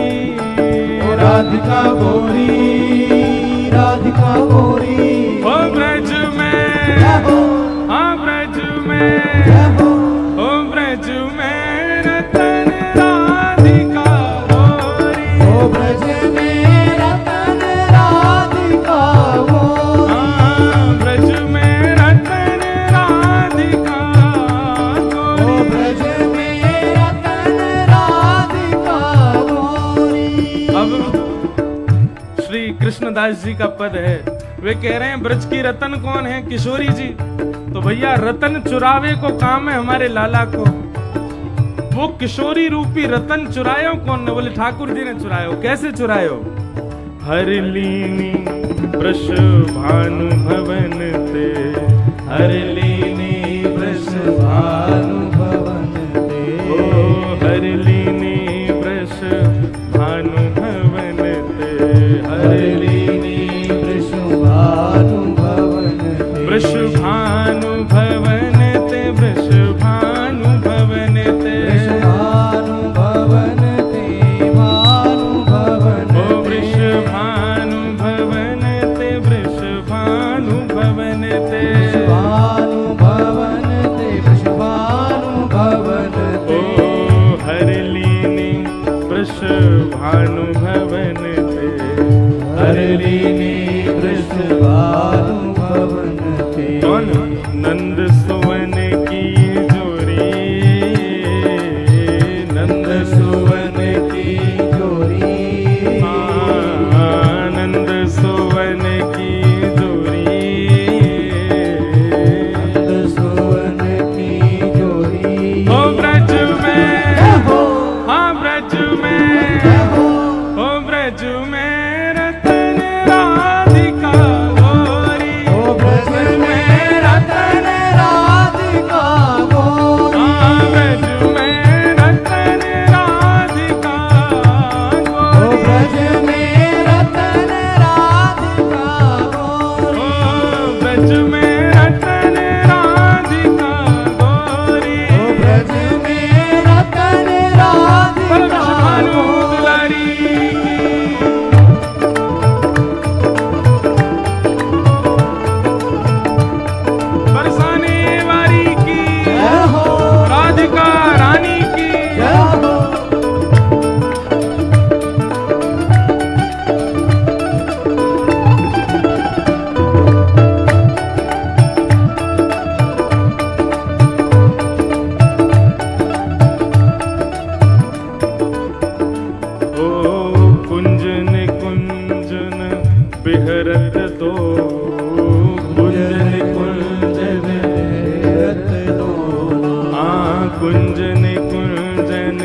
ओ राधिका गोरी राधिका गोरी ओ ब्रज में हाँ ब्रज में ओ ब्रज में रतन राधिका गोरी ओ ब्रज में रतन राधिका गोरी हाँ ब्रज में रतन राधिका ओ गोरी ब्रज में रतन राधिका गोरी अब श्री कृष्णदास जी का पद है, वे कह रहे हैं ब्रज की रतन कौन है? किशोरी जी। तो भैया रतन चुरावे को काम है हमारे लाला को। वो किशोरी रूपी रतन चुरायो कौन ने? बोले ठाकुर जी ने चुरायो। कैसे चुरायो? हर लीनी वृष भानु भवन ते, हर लीनी वृष भानु भवन दे ओ हर लीनी वृष भानु भवन ते, हर लीनी वृषभानु भवन दे वृष भानु भवन ते, वृष भानु भवन ते, वृषभानु भवन दे भानु भवन ओ वृष भानु भवन ते, वृष भानु भवन ते, वृषभानु भवन दे वृषभानु भवन ओ दे हर लीनी वृष भानु भवन ते, हर लीनी वृषभानु भवन दे कौन? नंद सुवन की जोरी, नंद सुवन की जोरी आनंद सुवन की जोरी, सुवन की जोरी ओ ब्रज में हाँ ब्रज में ओ ब्रज में रतन राधिका गोरी, ओ ब्रज में रतन राधिका गोरी हाँ ब्रज में रतन राधिका ओ गोरी, ब्रज में रतन राधिका गोरी ओ ब्रज में रतन राधिका गोरी, ओ ब्रज में रतन राधिका भानु गोरी दुलारी बरसाने वारी की, जय हो राधिका रानी की। जय हो ओ कुंजन कुंजन बिहरत दो, कुंजन कुंजन रत दोनों कुंजन कुंजन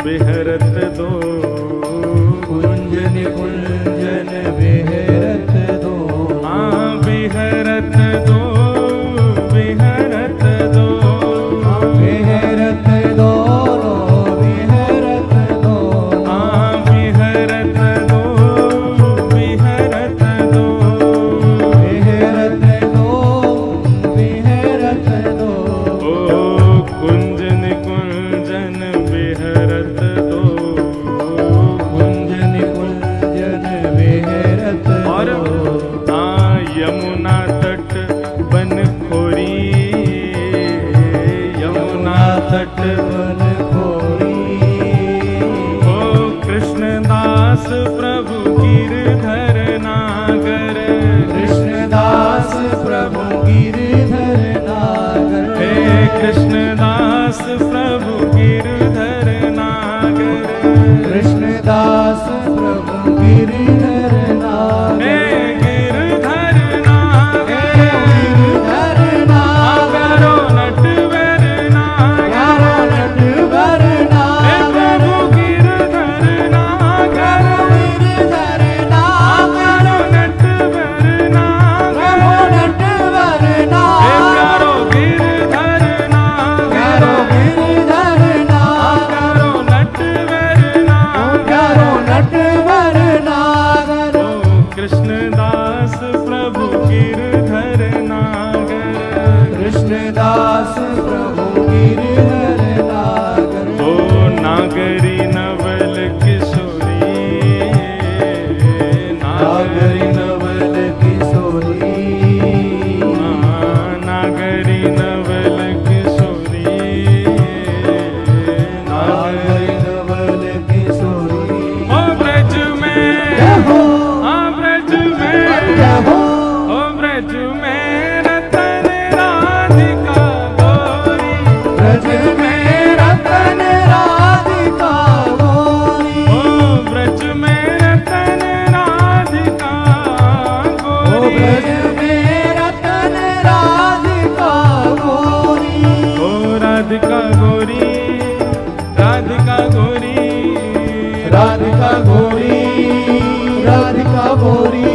बिहरत दो, कुंजन कुंजन विहरत दोनों बिहरत दो, बिहरत दो, विहरत दोनों विहरत दोनों बिहरत दो, बिहरत दो, विहरत दो विहरत दो ओ कुंजन कुंजन बिहरत दो, कुंजन कुंजन विहरत और दो यमुना तट बन खोरी, यमुना तट बन खोरी ओ कृष्णदास प्रभु गिरधर नागर, कृष्णदास कृष्णदास प्रभु गिरधर नागर, कृष्णदास प्रभु गिरधर नागर, हे गिरधर नागर, गिरधर नागर, करो नटवर नागर, नटवर हे नागर, प्रभु गिरधर नागर, गिरधर नागर, करो नटवर नागर, नटवर हे नागर, प्यारो गिरधर नागर, गिरधर नागर, करो नटवर नागर, नटवर नागर, ओ कृष्णदास प्रभु गिरधर नागर, कृष्णदास प्रभु गिरधर नागर, ओ नागरी नवल किशोरी, नागरी नवल किशोरी, नागरी नवल किशोरी, नागरी नवल किशोरी, ओ ब्रज में, जय हो, हाँ ब्रज में, जय हो, ओ ब्रज में रतन राधिका गोरी, ब्रज में रतन राधिका गोरी, ओ ब्रज में रतन राधिका ओ गोरी, ब्रज में रतन राधिका गोरी, ओ राधिका गोरी, राधिका गोरी, राधिका गोरी, राधिका गोरी,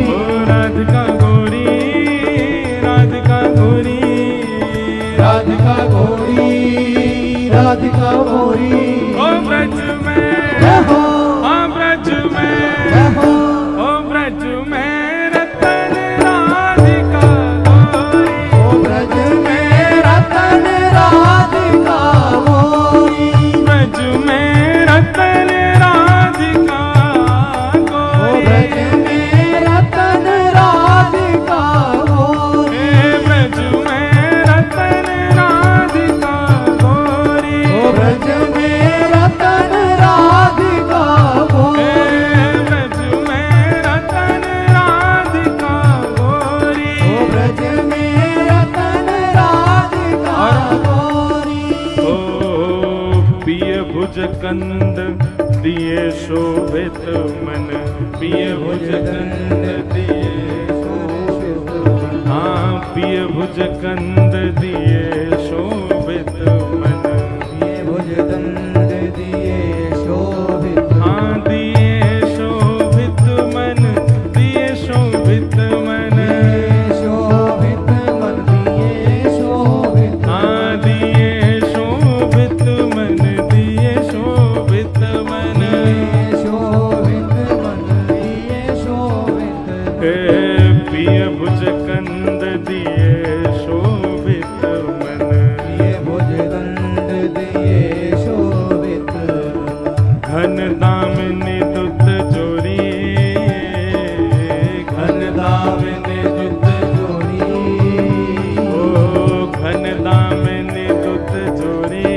ओ राधिका गोरी, राधिका गोरी, राधिका गोरी, राधिका गोरी, ओ ब्रज में, जय हो, हाँ ब्रज में, जय हो, ओ ब्रज में रतन राधिका गोरी, ओ ब्रज में रतन राधिका गोरी, ब्रज में रतन राधिका ओ ब्रज गोरी, में रतन राधिका गोरी, हे ब्रज में रतन राधिका गोरी, ओ ब्रज में रतन राधिका गोरी, हे ब्रज में रतन राधिका गोरी, ओ ब्रज में रतन राधिका गोरी, ओ पिय भुज कंद दिए शोभित मन, पिय भुज कंद दिए, हाँ पिय भुज कंद दिए शोभित मन, ये भुज दंड दिए शोभित, हाँ दिए शोभित मन, दिए शोभित मन, शोभित मन दिए शोभित, हाँ दिए शोभित मन, दिए शोभित मन, शोभित मन दिए शोभित, हे पिय भुज कंद दिए शोभित मन, ये भुज दंड दिए शोभित, घन दामिनी दुत जोरी, घन दामिनी दुत जोड़ी, ओ घन दामिनी दुत जोरी,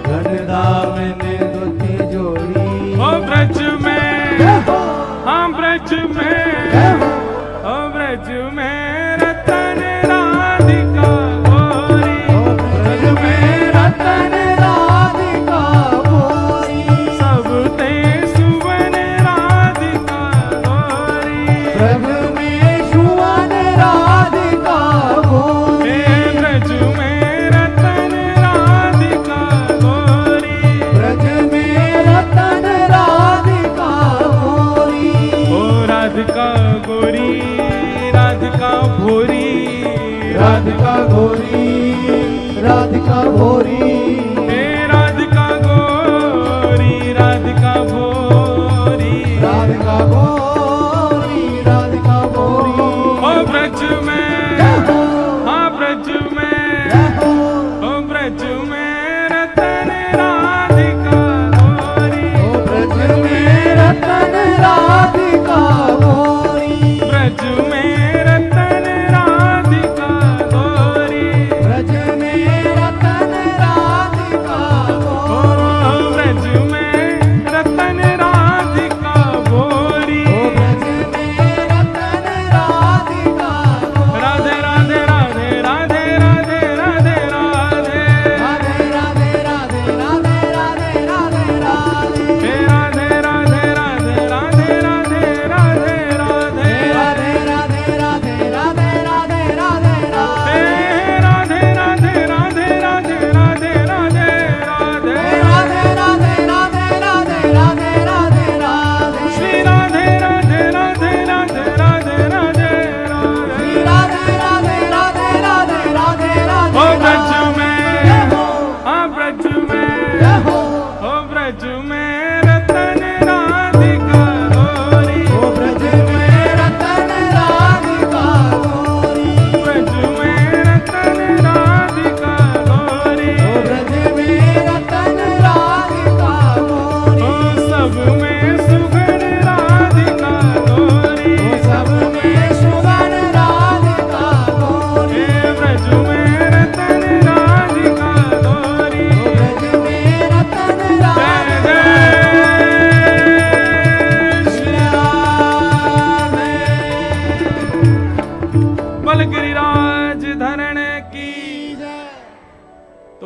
घन दामिनी दुत जोड़ी, ओ ब्रज में, जय हो, हाँ ब्रज में, जय हो, ओ ब्रज में रतन राधिका गोरी, ओ ब्रज में रतन राधिका गोरी, सब ते सुवन राधिका गोरी, ब्रज में सुवन राधिका गोरी, हे ब्रज में रतन राधिका गोरी, ब्रज में रतन राधिका गोरी, ओ राधिका गोरी, राधिका भोरी, राधिका गोरी, राधिका गोरी, हे राधिका गोरी, राधिका भोरी, राधिका गोरी, राधिका गोरी, ओ ब्रज में, जय हो, हाँ ब्रज में, जय हो, ओ ब्रज में रतन राधिका गोरी, ओ ब्रज में रतन राधिका गोरी, ब्रज में रतन राधिका गोरी,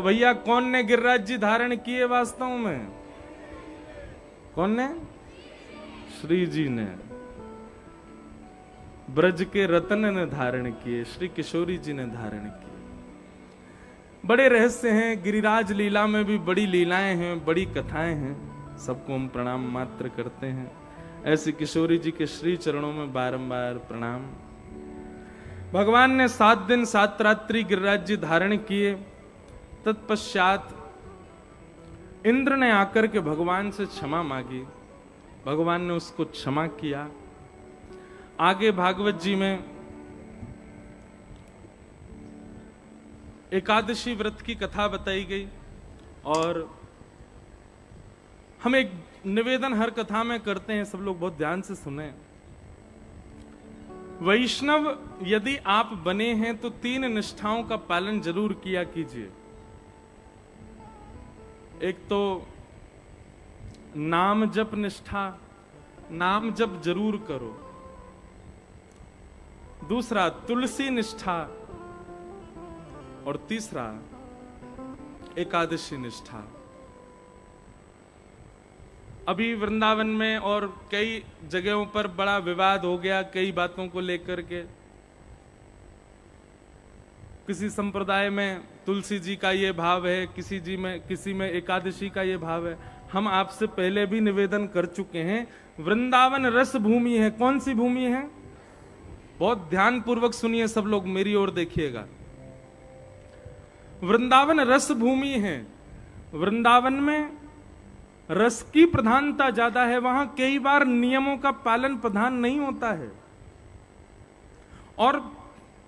तो भैया कौन ने गिरिराज जी धारण किए वास्तव में? कौन ने? श्री जी ने। ब्रज के रतन ने धारण किए, श्री किशोरी जी ने धारण किए। बड़े रहस्य हैं गिरिराज लीला में भी, बड़ी लीलाएं हैं, बड़ी कथाएं हैं। सबको हम प्रणाम मात्र करते हैं। ऐसे किशोरी जी के श्री चरणों में बारंबार प्रणाम। भगवान ने 7 दिन 7 रात्रि गिरिराज जी धारण किए। तत्पश्चात इंद्र ने आकर के भगवान से क्षमा मांगी। भगवान ने उसको क्षमा किया। आगे भागवत जी में एकादशी व्रत की कथा बताई गई और हम एक निवेदन हर कथा में करते हैं, सब लोग बहुत ध्यान से सुने। वैष्णव यदि आप बने हैं तो 3 निष्ठाओं का पालन जरूर किया कीजिए। एक तो नाम जप निष्ठा, नाम जप जरूर करो। दूसरा तुलसी निष्ठा और तीसरा एकादशी निष्ठा। अभी वृंदावन में और कई जगहों पर बड़ा विवाद हो गया कई बातों को लेकर के। किसी संप्रदाय में तुलसी जी का ये भाव है, किसी में एकादशी का ये भाव है। हम आपसे पहले भी निवेदन कर चुके हैं, वृंदावन रस भूमि है। कौन सी भूमि है? बहुत ध्यान पूर्वक सुनिए सब लोग, मेरी ओर देखिएगा। वृंदावन रस भूमि है। वृंदावन में रस की प्रधानता ज्यादा है। वहां कई बार नियमों का पालन प्रधान नहीं होता है। और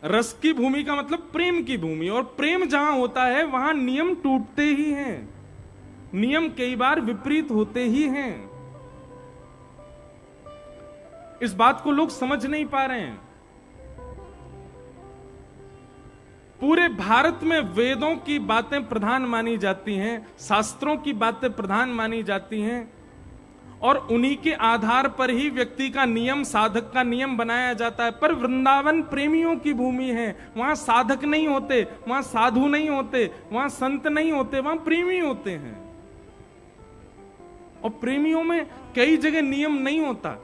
रस की भूमि का मतलब प्रेम की भूमि, और प्रेम जहां होता है वहां नियम टूटते ही हैं, नियम कई बार विपरीत होते ही हैं। इस बात को लोग समझ नहीं पा रहे हैं। पूरे भारत में वेदों की बातें प्रधान मानी जाती हैं, शास्त्रों की बातें प्रधान मानी जाती हैं, और उन्हीं के आधार पर ही व्यक्ति का नियम, साधक का नियम बनाया जाता है। पर वृंदावन प्रेमियों की भूमि है। वहां साधक नहीं होते, वहां साधु नहीं होते, वहां संत नहीं होते, वहां प्रेमी होते हैं। और प्रेमियों में कई जगह नियम नहीं होता।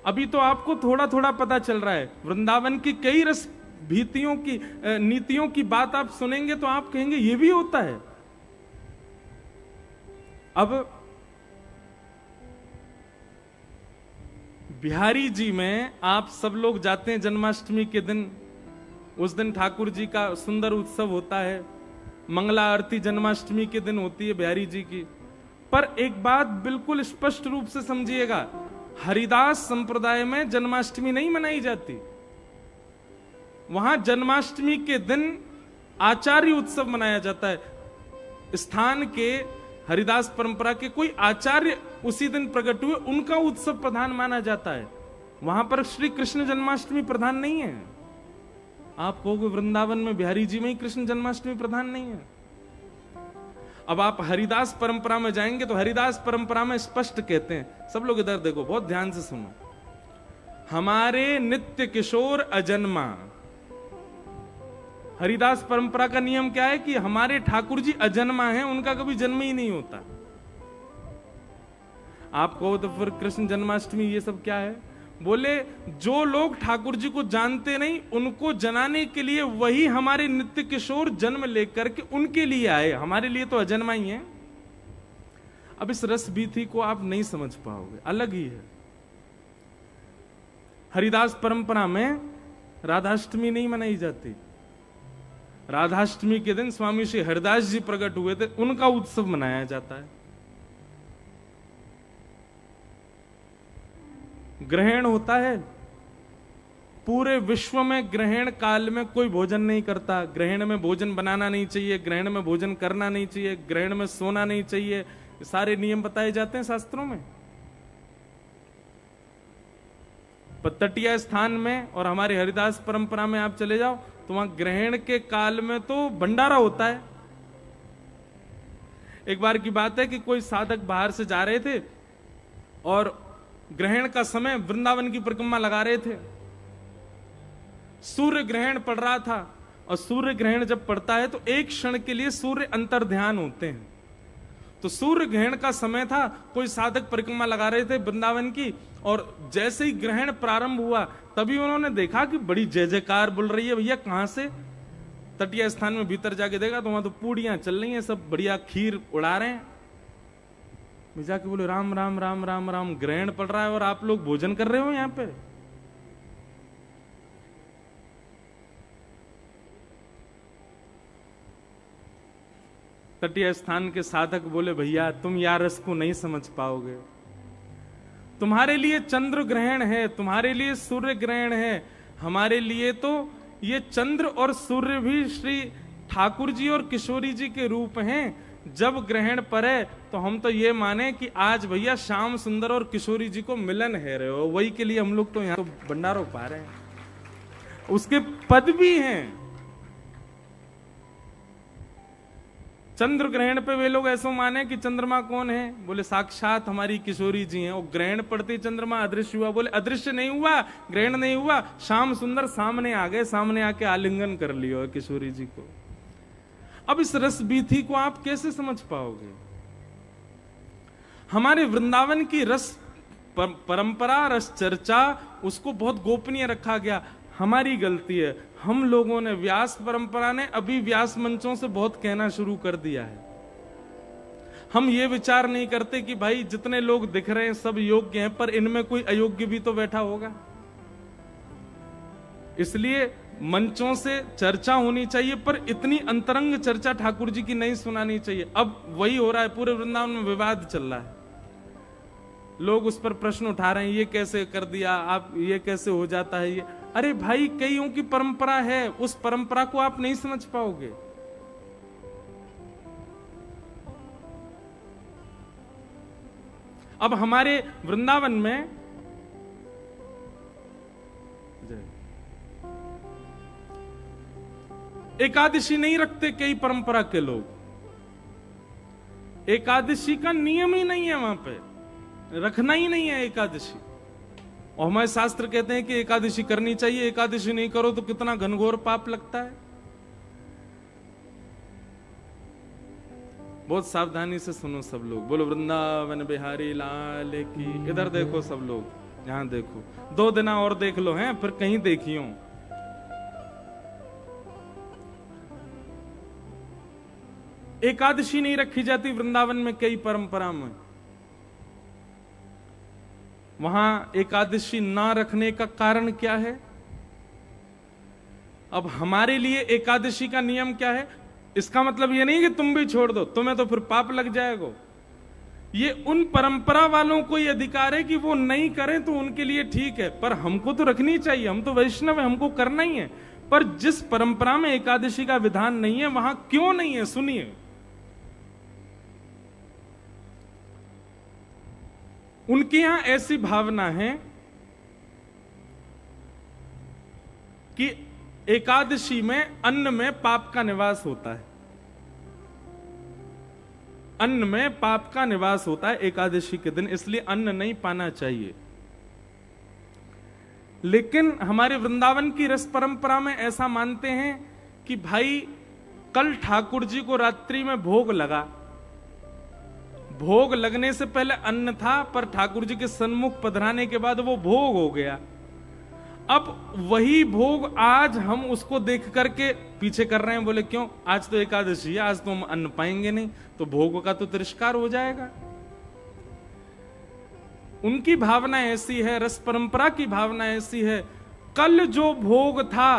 अभी तो आपको थोड़ा थोड़ा पता चल रहा है। वृंदावन की कई रस भीतियों की, नीतियों की बात आप सुनेंगे तो आप कहेंगे ये भी होता है। अब बिहारी जी में आप सब लोग जाते हैं जन्माष्टमी के दिन। उस दिन ठाकुर जी का सुंदर उत्सव होता है। मंगला आरती जन्माष्टमी के दिन होती है बिहारी जी की। पर एक बात बिल्कुल स्पष्ट रूप से समझिएगा, हरिदास संप्रदाय में जन्माष्टमी नहीं मनाई जाती। वहां जन्माष्टमी के दिन आचार्य उत्सव मनाया जाता है। स्थान के हरिदास परंपरा के कोई आचार्य उसी दिन प्रकट हुए, उनका उत्सव प्रधान माना जाता है। वहां पर श्री कृष्ण जन्माष्टमी प्रधान नहीं है। आप कहोगे वृंदावन में बिहारी जी में ही कृष्ण जन्माष्टमी प्रधान नहीं है। अब आप हरिदास परंपरा में जाएंगे तो हरिदास परंपरा में स्पष्ट कहते हैं, सब लोग इधर देखो, बहुत ध्यान से सुनो, हमारे नित्य किशोर अजन्मा। हरिदास परंपरा का नियम क्या है कि हमारे ठाकुर जी अजन्मा हैं, उनका कभी जन्म ही नहीं होता। आप कहो तो फिर कृष्ण जन्माष्टमी ये सब क्या है? बोले जो लोग ठाकुर जी को जानते नहीं, उनको जनाने के लिए वही हमारे नित्य किशोर जन्म लेकर के उनके लिए आए। हमारे लिए तो अजन्मा ही है। अब इस रस भीति को आप नहीं समझ पाओगे, अलग ही है। हरिदास परंपरा में राधाष्टमी नहीं मनाई जाती। राधाष्टमी के दिन स्वामी श्री हरिदास जी प्रकट हुए थे, उनका उत्सव मनाया जाता है। ग्रहण होता है। पूरे विश्व में ग्रहण काल में कोई भोजन नहीं करता। ग्रहण में भोजन बनाना नहीं चाहिए, ग्रहण में भोजन करना नहीं चाहिए, ग्रहण में सोना नहीं चाहिए। सारे नियम बताए जाते हैं शास्त्रों में। तटीय स्थान में और हमारे हरिदास परंपरा में आप चले जाओ तो वहां ग्रहण के काल में तो भंडारा होता है। एक बार की बात है कि कोई साधक बाहर से जा रहे थे और ग्रहण का समय वृंदावन की परिक्रमा लगा रहे थे। सूर्य ग्रहण पड़ रहा था। और सूर्य ग्रहण जब पड़ता है तो एक क्षण के लिए सूर्य अंतर्ध्यान होते हैं। तो सूर्य ग्रहण का समय था, कोई साधक परिक्रमा लगा रहे थे वृंदावन की, और जैसे ही ग्रहण प्रारंभ हुआ तभी उन्होंने देखा कि बड़ी जय जयकार बोल रही है। भैया कहां से? तटीय स्थान में भीतर जाके देखा तो वहां तो पूड़ियां चल रही हैं, सब बढ़िया खीर उड़ा रहे हैं। मैं जाके बोले राम राम राम राम राम, ग्रहण पड़ रहा है और आप लोग भोजन कर रहे हो यहां पे? तटीय स्थान के साधक बोले भैया तुम यार रस को नहीं समझ पाओगे, तुम्हारे लिए चंद्र ग्रहण है, तुम्हारे लिए सूर्य ग्रहण है, हमारे लिए तो ये चंद्र और सूर्य भी श्री ठाकुर जी और किशोरी जी के रूप हैं। जब ग्रहण पड़े तो हम तो ये माने कि आज भैया श्याम सुंदर और किशोरी जी को मिलन है रहे हो, वही के लिए हम लोग तो यहाँ तो भंडारा पा रहे हैं, उसके पद भी हैं। चंद्र ग्रहण पे वे लोग ऐसा माने कि चंद्रमा कौन है? बोले साक्षात हमारी किशोरी जी हैं। और ग्रहण पड़ते चंद्रमा अदृश्य हुआ। बोले अदृश्य नहीं हुआ, ग्रहण नहीं हुआ, श्याम सुंदर सामने आ गए, सामने आके आलिंगन कर लियो किशोरी जी को। अब इस रस बीथी को आप कैसे समझ पाओगे? हमारे वृंदावन की रस परंपरा, रस चर्चा, उसको बहुत गोपनीय रखा गया। हमारी गलती है, हम लोगों ने, व्यास परंपरा ने अभी व्यास मंचों से बहुत कहना शुरू कर दिया है। हम ये विचार नहीं करते कि भाई जितने लोग दिख रहे हैं सब योग्य हैं, पर इनमें कोई अयोग्य भी तो बैठा होगा। इसलिए मंचों से चर्चा होनी चाहिए, पर इतनी अंतरंग चर्चा ठाकुर जी की नहीं सुनानी चाहिए। अब वही हो रहा है, पूरे वृंदावन में विवाद चल रहा है, लोग उस पर प्रश्न उठा रहे हैं, ये कैसे कर दिया आप, ये कैसे हो जाता है ये। अरे भाई कईयों की परंपरा है, उस परंपरा को आप नहीं समझ पाओगे। अब हमारे वृंदावन में एकादशी नहीं रखते कई परंपरा के लोग, एकादशी का नियम ही नहीं है, वहां पे रखना ही नहीं है एकादशी। और हमारे शास्त्र कहते हैं कि एकादशी करनी चाहिए, एकादशी नहीं करो तो कितना घनघोर पाप लगता है। बहुत सावधानी से सुनो सब लोग, बोलो वृंदावन बिहारी लाल की। इधर देखो सब लोग, यहां देखो, 2 दिन और देख लो हैं, फिर कहीं देखियो। एकादशी नहीं रखी जाती वृंदावन में कई परंपरा में। वहां एकादशी ना रखने का कारण क्या है? अब हमारे लिए एकादशी का नियम क्या है? इसका मतलब ये नहीं कि तुम भी छोड़ दो, तुम्हें तो फिर पाप लग जाएगा। ये उन परंपरा वालों को ये अधिकार है कि वो नहीं करें तो उनके लिए ठीक है, पर हमको तो रखनी चाहिए, हम तो वैष्णव है, हमको करना ही है। पर जिस परंपरा में एकादशी का विधान नहीं है वहां क्यों नहीं है, सुनिए। उनके यहां ऐसी भावना है कि एकादशी में अन्न में पाप का निवास होता है, अन्न में पाप का निवास होता है एकादशी के दिन, इसलिए अन्न नहीं पाना चाहिए। लेकिन हमारे वृंदावन की रस परंपरा में ऐसा मानते हैं कि भाई कल ठाकुर जी को रात्रि में भोग लगा, भोग लगने से पहले अन्न था, पर ठाकुर जी के सन्मुख पधराने के बाद वो भोग हो गया। अब वही भोग आज हम उसको देख करके पीछे कर रहे हैं। बोले क्यों? आज तो एकादशी है, आज तो हम अन्न पाएंगे नहीं, तो भोग का तो तिरस्कार हो जाएगा। उनकी भावना ऐसी है, रस परंपरा की भावना ऐसी है, कल जो भोग था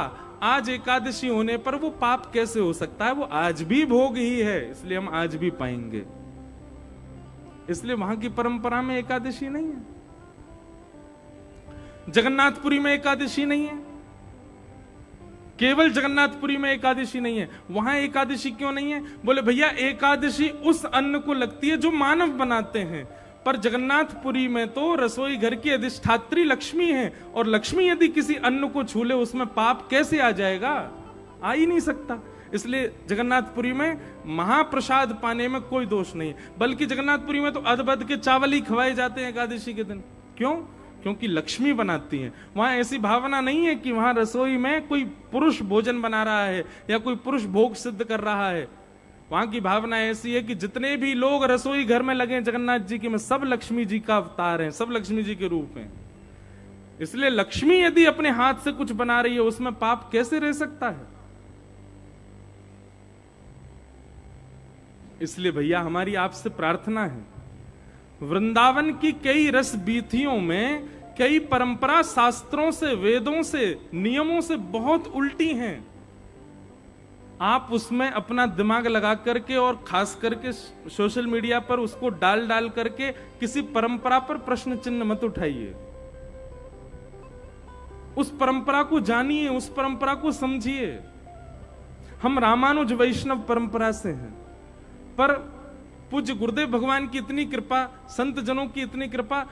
आज एकादशी होने पर वो पाप कैसे हो सकता है? वो आज भी भोग ही है, इसलिए हम आज भी पाएंगे। इसलिए वहां की परंपरा में एकादशी नहीं है। जगन्नाथपुरी में एकादशी नहीं है, केवल जगन्नाथपुरी में एकादशी नहीं है। वहां एकादशी क्यों नहीं है? बोले भैया एकादशी उस अन्न को लगती है जो मानव बनाते हैं, पर जगन्नाथपुरी में तो रसोई घर की अधिष्ठात्री लक्ष्मी है, और लक्ष्मी यदि किसी अन्न को छू ले उसमें पाप कैसे आ जाएगा? आ ही नहीं सकता। इसलिए जगन्नाथपुरी में महाप्रसाद पाने में कोई दोष नहीं है, बल्कि जगन्नाथपुरी में तो अदबद के चावल ही खवाए जाते हैं एकादशी के दिन। क्यों? क्योंकि लक्ष्मी बनाती हैं। वहां ऐसी भावना नहीं है कि वहां रसोई में कोई पुरुष भोजन बना रहा है या कोई पुरुष भोग सिद्ध कर रहा है। वहां की भावना ऐसी है कि जितने भी लोग रसोई घर में लगे जगन्नाथ जी की में, सब लक्ष्मी जी का अवतार हैं, सब लक्ष्मी जी के रूप हैं। इसलिए लक्ष्मी यदि अपने हाथ से कुछ बना रही है उसमें पाप कैसे रह सकता है? इसलिए भैया हमारी आपसे प्रार्थना है, वृंदावन की कई रस बीथियों में कई परंपरा शास्त्रों से, वेदों से, नियमों से बहुत उल्टी हैं। आप उसमें अपना दिमाग लगा करके और खास करके सोशल मीडिया पर उसको डाल डाल करके किसी परंपरा पर प्रश्न चिन्ह मत उठाइए। उस परंपरा को जानिए, उस परंपरा को समझिए। हम रामानुज वैष्णव परंपरा से हैं, पर पूज्य गुरुदेव भगवान की इतनी कृपा, संत जनों की इतनी कृपा,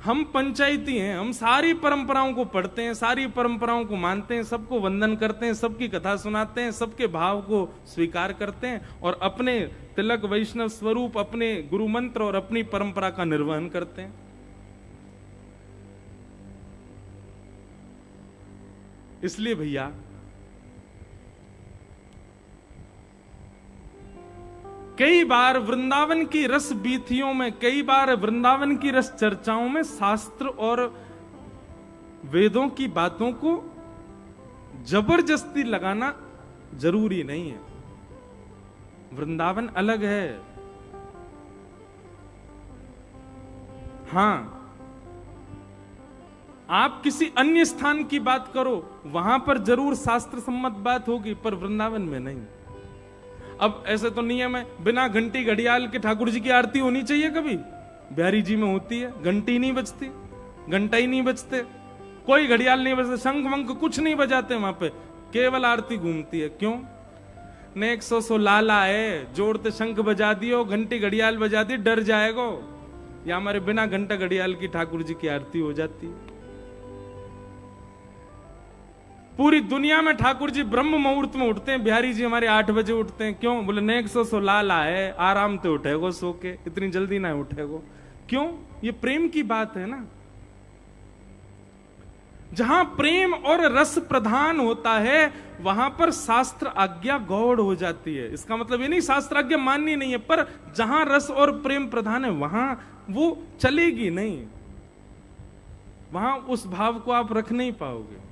हम पंचायती हैं। हम सारी परंपराओं को पढ़ते हैं, सारी परंपराओं को मानते हैं, सबको वंदन करते हैं, सबकी कथा सुनाते हैं, सबके भाव को स्वीकार करते हैं और अपने तिलक वैष्णव स्वरूप, अपने गुरु मंत्र और अपनी परंपरा का निर्वहन करते हैं। इसलिए भैया कई बार वृंदावन की रस बीथियों में, कई बार वृंदावन की रस चर्चाओं में शास्त्र और वेदों की बातों को जबरदस्ती लगाना जरूरी नहीं है। वृंदावन अलग है। हां, आप किसी अन्य स्थान की बात करो, वहां पर जरूर शास्त्र सम्मत बात होगी, पर वृंदावन में नहीं। अब ऐसे तो नियम है, बिना घंटी घड़ियाल के ठाकुर जी की आरती होनी चाहिए। कभी बिहारी जी में होती है, घंटी नहीं बजती, घंटा ही नहीं बजते, कोई घड़ियाल नहीं बजते, शंख वंख कुछ नहीं बजाते वहां पे, केवल आरती घूमती है। क्यों? ने 100 लाला है, जोड़ते शंख बजा दियो, घंटी घड़ियाल बजा दी, डर जाएगो। या हमारे बिना घंटा घड़ियाल की ठाकुर जी की आरती हो जाती है। पूरी दुनिया में ठाकुर जी ब्रह्म मुहूर्त में उठते हैं, बिहारी जी हमारे 8 बजे उठते हैं। क्यों? बोले ने 100 लाला है, आराम से उठेगो, सो के, इतनी जल्दी ना उठेगो। क्यों? ये प्रेम की बात है ना। जहां प्रेम और रस प्रधान होता है वहां पर शास्त्र आज्ञा गौड़ हो जाती है। इसका मतलब ये नहीं शास्त्र आज्ञा माननी नहीं है, पर जहां रस और प्रेम प्रधान है वहां वो चलेगी नहीं, वहां उस भाव को आप रख नहीं पाओगे।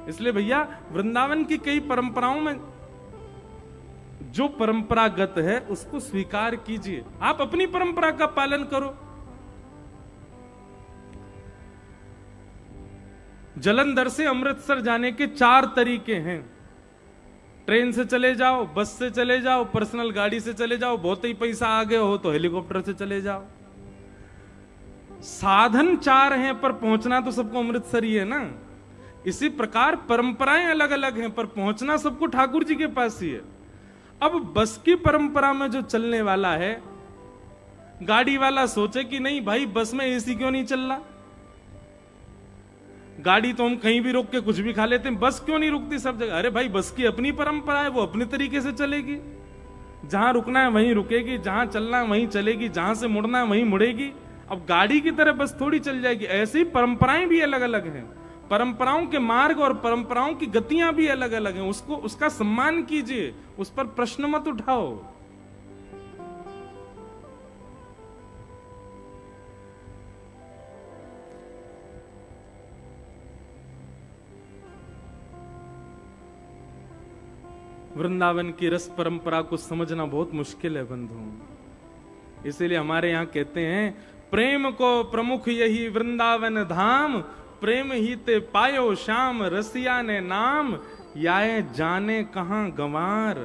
इसलिए भैया वृंदावन की कई परंपराओं में जो परंपरागत है उसको स्वीकार कीजिए, आप अपनी परंपरा का पालन करो। जालंधर से अमृतसर जाने के 4 तरीके हैं। ट्रेन से चले जाओ, बस से चले जाओ, पर्सनल गाड़ी से चले जाओ, बहुत ही पैसा आगे हो तो हेलीकॉप्टर से चले जाओ। साधन 4 हैं पर पहुंचना तो सबको अमृतसर ही है ना। इसी प्रकार परंपराएं अलग अलग हैं पर पहुंचना सबको ठाकुर जी के पास ही है। अब बस की परंपरा में जो चलने वाला है, गाड़ी वाला सोचे कि नहीं भाई बस में एसी क्यों नहीं चल रहा, गाड़ी तो हम कहीं भी रोक के कुछ भी खा लेते हैं, बस क्यों नहीं रुकती सब जगह। अरे भाई बस की अपनी परंपरा है, वो अपने तरीके से चलेगी, जहां रुकना है वहीं रुकेगी, जहां चलना है वहीं चलेगी, जहां से मुड़ना है वहीं मुड़ेगी। अब गाड़ी की तरह बस थोड़ी चल जाएगी। ऐसे ही परंपराएं भी अलग अलग हैं, परंपराओं के मार्ग और परंपराओं की गतियां भी अलग अलग हैं। उसको उसका सम्मान कीजिए, उस पर प्रश्न मत उठाओ। वृंदावन की रस परंपरा को समझना बहुत मुश्किल है बंधुओं। इसीलिए हमारे यहां कहते हैं प्रेम को प्रमुख यही वृंदावन धाम, प्रेम ही ते पायो श्याम रसिया ने नाम, याए जाने कहां गंवार।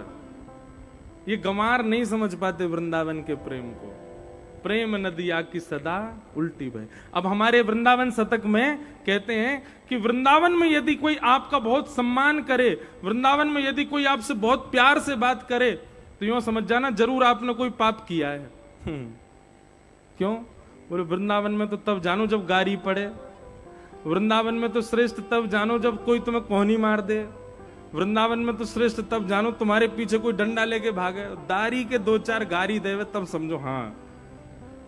ये गंवार नहीं समझ पाते वृंदावन के प्रेम को। प्रेम नदिया की सदा उल्टी बहे। अब हमारे वृंदावन शतक में कहते हैं कि वृंदावन में यदि कोई आपका बहुत सम्मान करे, वृंदावन में यदि कोई आपसे बहुत प्यार से बात करे, तो यूं समझ जाना जरूर आपने कोई पाप किया है। क्यों? बोले वृंदावन में तो तब जानो जब गारी पड़े, वृंदावन में तो श्रेष्ठ तब जानो जब कोई तुम्हें कोहनी मार दे, वृंदावन में तो श्रेष्ठ तब जानो तुम्हारे पीछे कोई डंडा लेके भागे, दारी के 2-4 गारी देवे तब समझो हाँ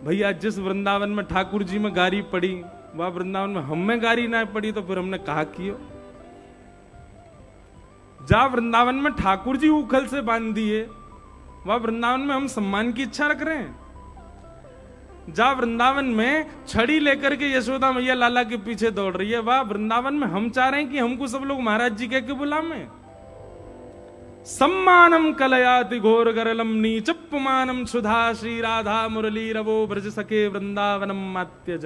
भैया जिस वृंदावन में ठाकुर जी में गारी पड़ी, वह वृंदावन में हम में गारी ना पड़ी तो फिर हमने कहा कियो। जा वृंदावन में ठाकुर जी उखल से बांध दिए, वह वृंदावन में हम सम्मान की इच्छा रख रहे हैं। जा वृंदावन में छड़ी लेकर के यशोदा मैया लाला के पीछे दौड़ रही है, वह वृंदावन में हम चाह रहे हैं कि हमको सब लोग महाराज जी कह के बुलावे। सम्मानम कलयाति घोर गरलम नीचपुमानम सुधा श्री राधा मुरली रवो ब्रज सके वृंदावनम मात्यज।